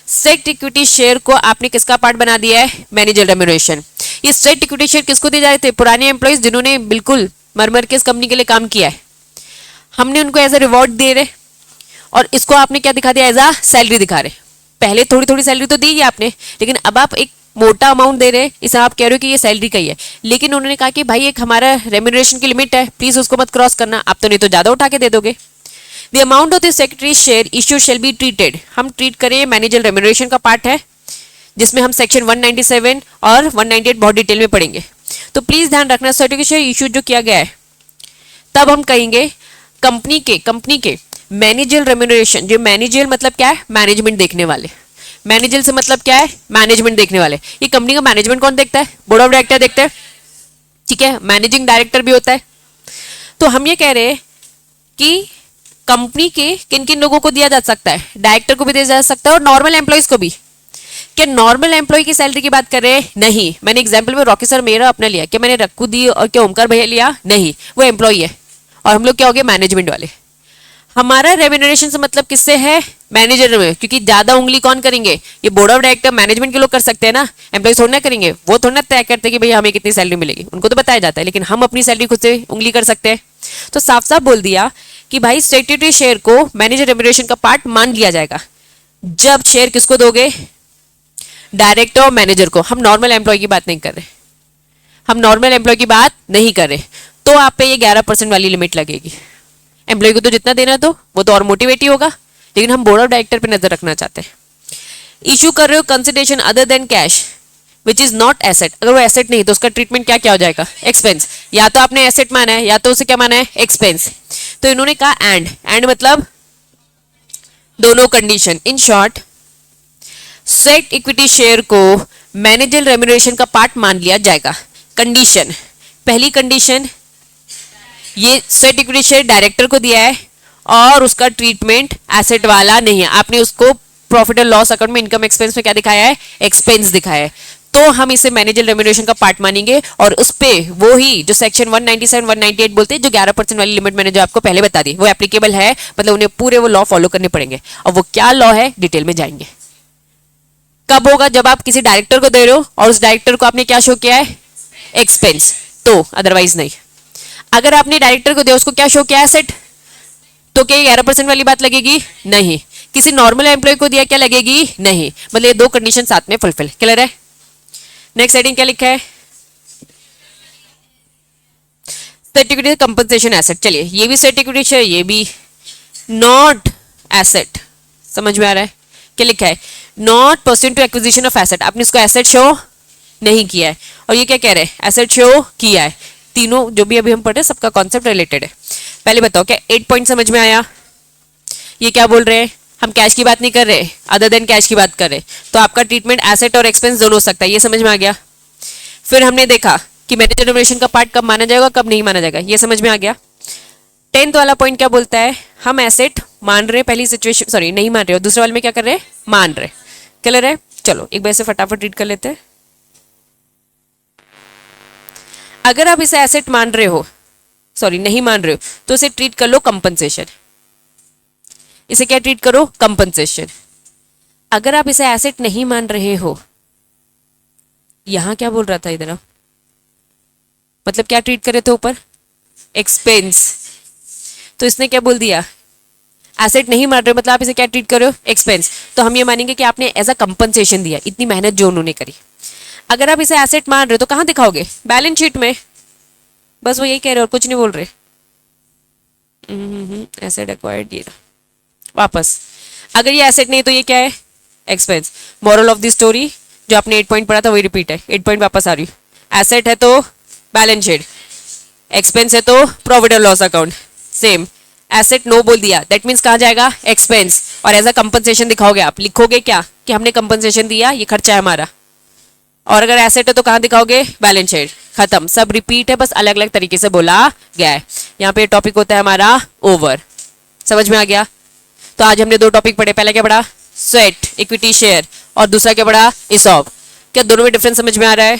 Speaker 1: स्ट्रेट इक्विटी शेयर को आपने किसका पार्ट बना दिया है? Manager remuneration. ये स्ट्रेट इक्विटी शेयर किसको दिए जा रहे थे? पुराने एम्प्लॉइज जिन्होंने बिल्कुल मर मर के इस कंपनी के लिए काम किया है, हमने उनको एज अ रिवॉर्ड दे रहे, और इसको आपने क्या दिखा दिया? एज अ सैलरी दिखा रहे। पहले थोड़ी थोड़ी सैलरी तो दी है आपने, लेकिन अब आप एक मोटा अमाउंट दे रहे, इसे आप कह रहे हो कि ये सैलरी का ही है। लेकिन उन्होंने कहा कि भाई एक हमारा रेम्यूनरेशन की लिमिट है, प्लीज उसको मत क्रॉस करना, आप तो नहीं तो ज्यादा उठा के दे दोगे। The amount of the secretary share issue shall be treated, हम ट्रीट करें मैनेजर रेम्यूनरेशन का पार्ट है, जिसमें हम सेक्शन 197 और 198 बहुत डिटेल में पढ़ेंगे। तो प्लीज ध्यान रखना, सर्टिफिकेट शेयर इश्यू जो किया गया है, तब हम कहेंगे कंपनी के मैनेजर रेम्यूनरेशन। जो मैनेजर मतलब क्या है? मैनेजमेंट देखने वाले। मैनेजर से मतलब क्या है? मैनेजमेंट देखने वाले। ये कंपनी का मैनेजमेंट कौन देखता है? बोर्ड ऑफ डायरेक्टर देखते हैं, ठीक है? मैनेजिंग डायरेक्टर भी होता है। तो हम ये कह रहे हैं कि कंपनी के किन किन लोगों को दिया जा सकता है? डायरेक्टर को भी दिया जा सकता है और नॉर्मल एम्प्लॉइज को भी। क्या नॉर्मल एम्प्लॉय की सैलरी की बात कर रहे हैं? नहीं। मैंने एग्जांपल में रॉकी सर मेरा अपना लिया, क्या मैंने रक्कू दी और क्या ओमकार भैया लिया? नहीं, वो एम्प्लॉय है और हम लोग क्या हो गए? मैनेजमेंट वाले। हमारा रेम्यूनरेशन से मतलब किससे है, मैनेजर में, क्योंकि ज्यादा उंगली कौन करेंगे, ये बोर्ड ऑफ डायरेक्टर मैनेजमेंट के लोग कर सकते हैं ना, एम्प्लॉय थोड़ा ना करेंगे, वो थोड़ा ना तय करते कि भाई हमें कितनी सैलरी मिलेगी, उनको तो बताया जाता है, लेकिन हम अपनी सैलरी खुद से उंगली कर सकते हैं। तो साफ साफ बोल दिया कि भाई स्टैट्यूटरी शेयर को मैनेजर रेम्यूनरेशन का पार्ट मान लिया जाएगा। जब शेयर किसको दोगे, डायरेक्टर और मैनेजर को। हम नॉर्मल एम्प्लॉय की बात नहीं कर रहे, हम नॉर्मल एम्प्लॉय की बात नहीं कर रहे। तो आप पे ये 11% वाली लिमिट लगेगी। एम्प्लॉय को तो जितना देना तो वो तो और मोटिवेट ही होगा, लेकिन हम बोर्ड ऑफ डायरेक्टर पे नजर रखना चाहते हैं। इशू कर रहे हो consideration other than cash which is not asset. अगर वो एसेट नहीं तो उसका ट्रीटमेंट क्या क्या हो जाएगा, एक्सपेंस। या तो आपने एसेट माना है या तो उसे क्या माना है, एक्सपेंस। तो इन्होंने कहा एंड मतलब दोनों condition. In short sweat equity share को मैनेजर रेम्यूनरेशन का पार्ट मान लिया जाएगा। कंडीशन, पहली कंडीशन, ये स्वेट इक्विटी शेयर डायरेक्टर को दिया है और उसका ट्रीटमेंट एसेट वाला नहीं है, आपने उसको प्रॉफिट और लॉस अकाउंट में इनकम एक्सपेंस में क्या दिखाया है, एक्सपेंस दिखाया है। तो हम इसे मैनेजर रेम्यूनरेशन का पार्ट मानेंगे और उस पे वो ही जो सेक्शन 197 198 बोलते हैं, जो 11% वाली लिमिट मैंने जो आपको पहले बता दी, वो एप्लीकेबल है, मतलब उन्हें पूरे वो लॉ फॉलो करने पड़ेंगे। और वो क्या लॉ है, डिटेल में जाएंगे। कब होगा, जब आप किसी डायरेक्टर को दे रहे हो और उस डायरेक्टर को आपने क्या शो किया है, एक्सपेंस, तो अदरवाइज नहीं। अगर आपने डायरेक्टर को दिया उसको क्या शो किया, एसेट, तो क्या 11% वाली बात लगेगी, नहीं। किसी नॉर्मल एम्प्लॉय को दिया क्या लगेगी, नहीं। मतलब ये दो कंडीशन साथ में फुलफिल, क्लियर है। नेक्स्ट हेडिंग क्या लिखा है, सर्टिफिकेट कंपनसेशन एसेट। चलिए ये भी सर्टिफिकेट है, ये भी नॉट एसेट, समझ में आ रहा है। क्या लिखा है, not person to acquisition of asset, आपने इसको एसेट शो नहीं किया है। और ये क्या कह रहे हैं, एसेट शो किया है। तीनों जो भी अभी हम पढ़ रहे हैं सबका कॉन्सेप्ट रिलेटेड है। पहले बताओ क्या 8 पॉइंट समझ में आया। ये क्या बोल रहे हैं, हम कैश की बात नहीं कर रहे, अदर देन कैश की बात कर रहे, तो आपका ट्रीटमेंट एसेट और एक्सपेंस दोनों हो सकता है, ये समझ में आ गया। फिर हमने देखा कि मैनेजर रेम्यूनरेशन का पार्ट कब माना जाएगा कब नहीं माना जाएगा, ये समझ में आ गया। 10th वाला पॉइंट क्या बोलता है, हम एसेट मान रहे पहली सिचुएशन, सॉरी नहीं मान रहे हो, दूसरे वाले में क्या कर रहे हैं, मान रहे। क्लियर है। चलो एक बार से फटाफट रीड कर लेते हैं। अगर आप इसे एसेट मान रहे हो, सॉरी नहीं मान रहे हो, तो इसे ट्रीट कर लो कंपनसेशन। इसे क्या ट्रीट करो, कंपनसेशन। अगर आप इसे एसेट नहीं मान रहे हो, यहां क्या बोल रहा था इधर, मतलब क्या ट्रीट करे थे ऊपर, एक्सपेंस। तो इसने क्या बोल दिया, एसेट नहीं मान रहे मतलब आप इसे क्या ट्रीट करो, एक्सपेंस। तो हम ये मानेंगे कि आपने एज अ कंपनसेशन दिया इतनी मेहनत जो उन्होंने करी। अगर आप इसे एसेट मान रहे हो तो कहां दिखाओगे, बैलेंस शीट में। बस वो यही कह रहे और कुछ नहीं बोल रहे। एसेट एक्वायर्ड, ये वापस। अगर ये एसेट नहीं तो ये क्या है, expense. Moral of the story, जो आपने 8 पॉइंट पढ़ा था वही रिपीट है, 8 पॉइंट वापस आ रही। एसेट है तो बैलेंस शीट, एक्सपेंस है तो प्रॉफिट और loss account, same. Asset no बोल दिया, दैट मीन्स कहाँ जाएगा, एक्सपेंस। और एज अ कंपनसेशन दिखाओगे, आप लिखोगे क्या कि हमने कंपनसेशन दिया, ये खर्चा है हमारा। और अगर एसेट है तो कहाँ दिखाओगे, बैलेंस शीट। खत्म, सब रिपीट है, बस अलग अलग तरीके से बोला गया है। यहाँ पे टॉपिक होता है हमारा ओवर। समझ में आ गया। तो आज हमने 2 टॉपिक पढ़े। पहला क्या पढ़ा, स्वेट इक्विटी शेयर, और दूसरा क्या पढ़ा, इसॉप। क्या दोनों में डिफरेंस समझ में आ रहा है।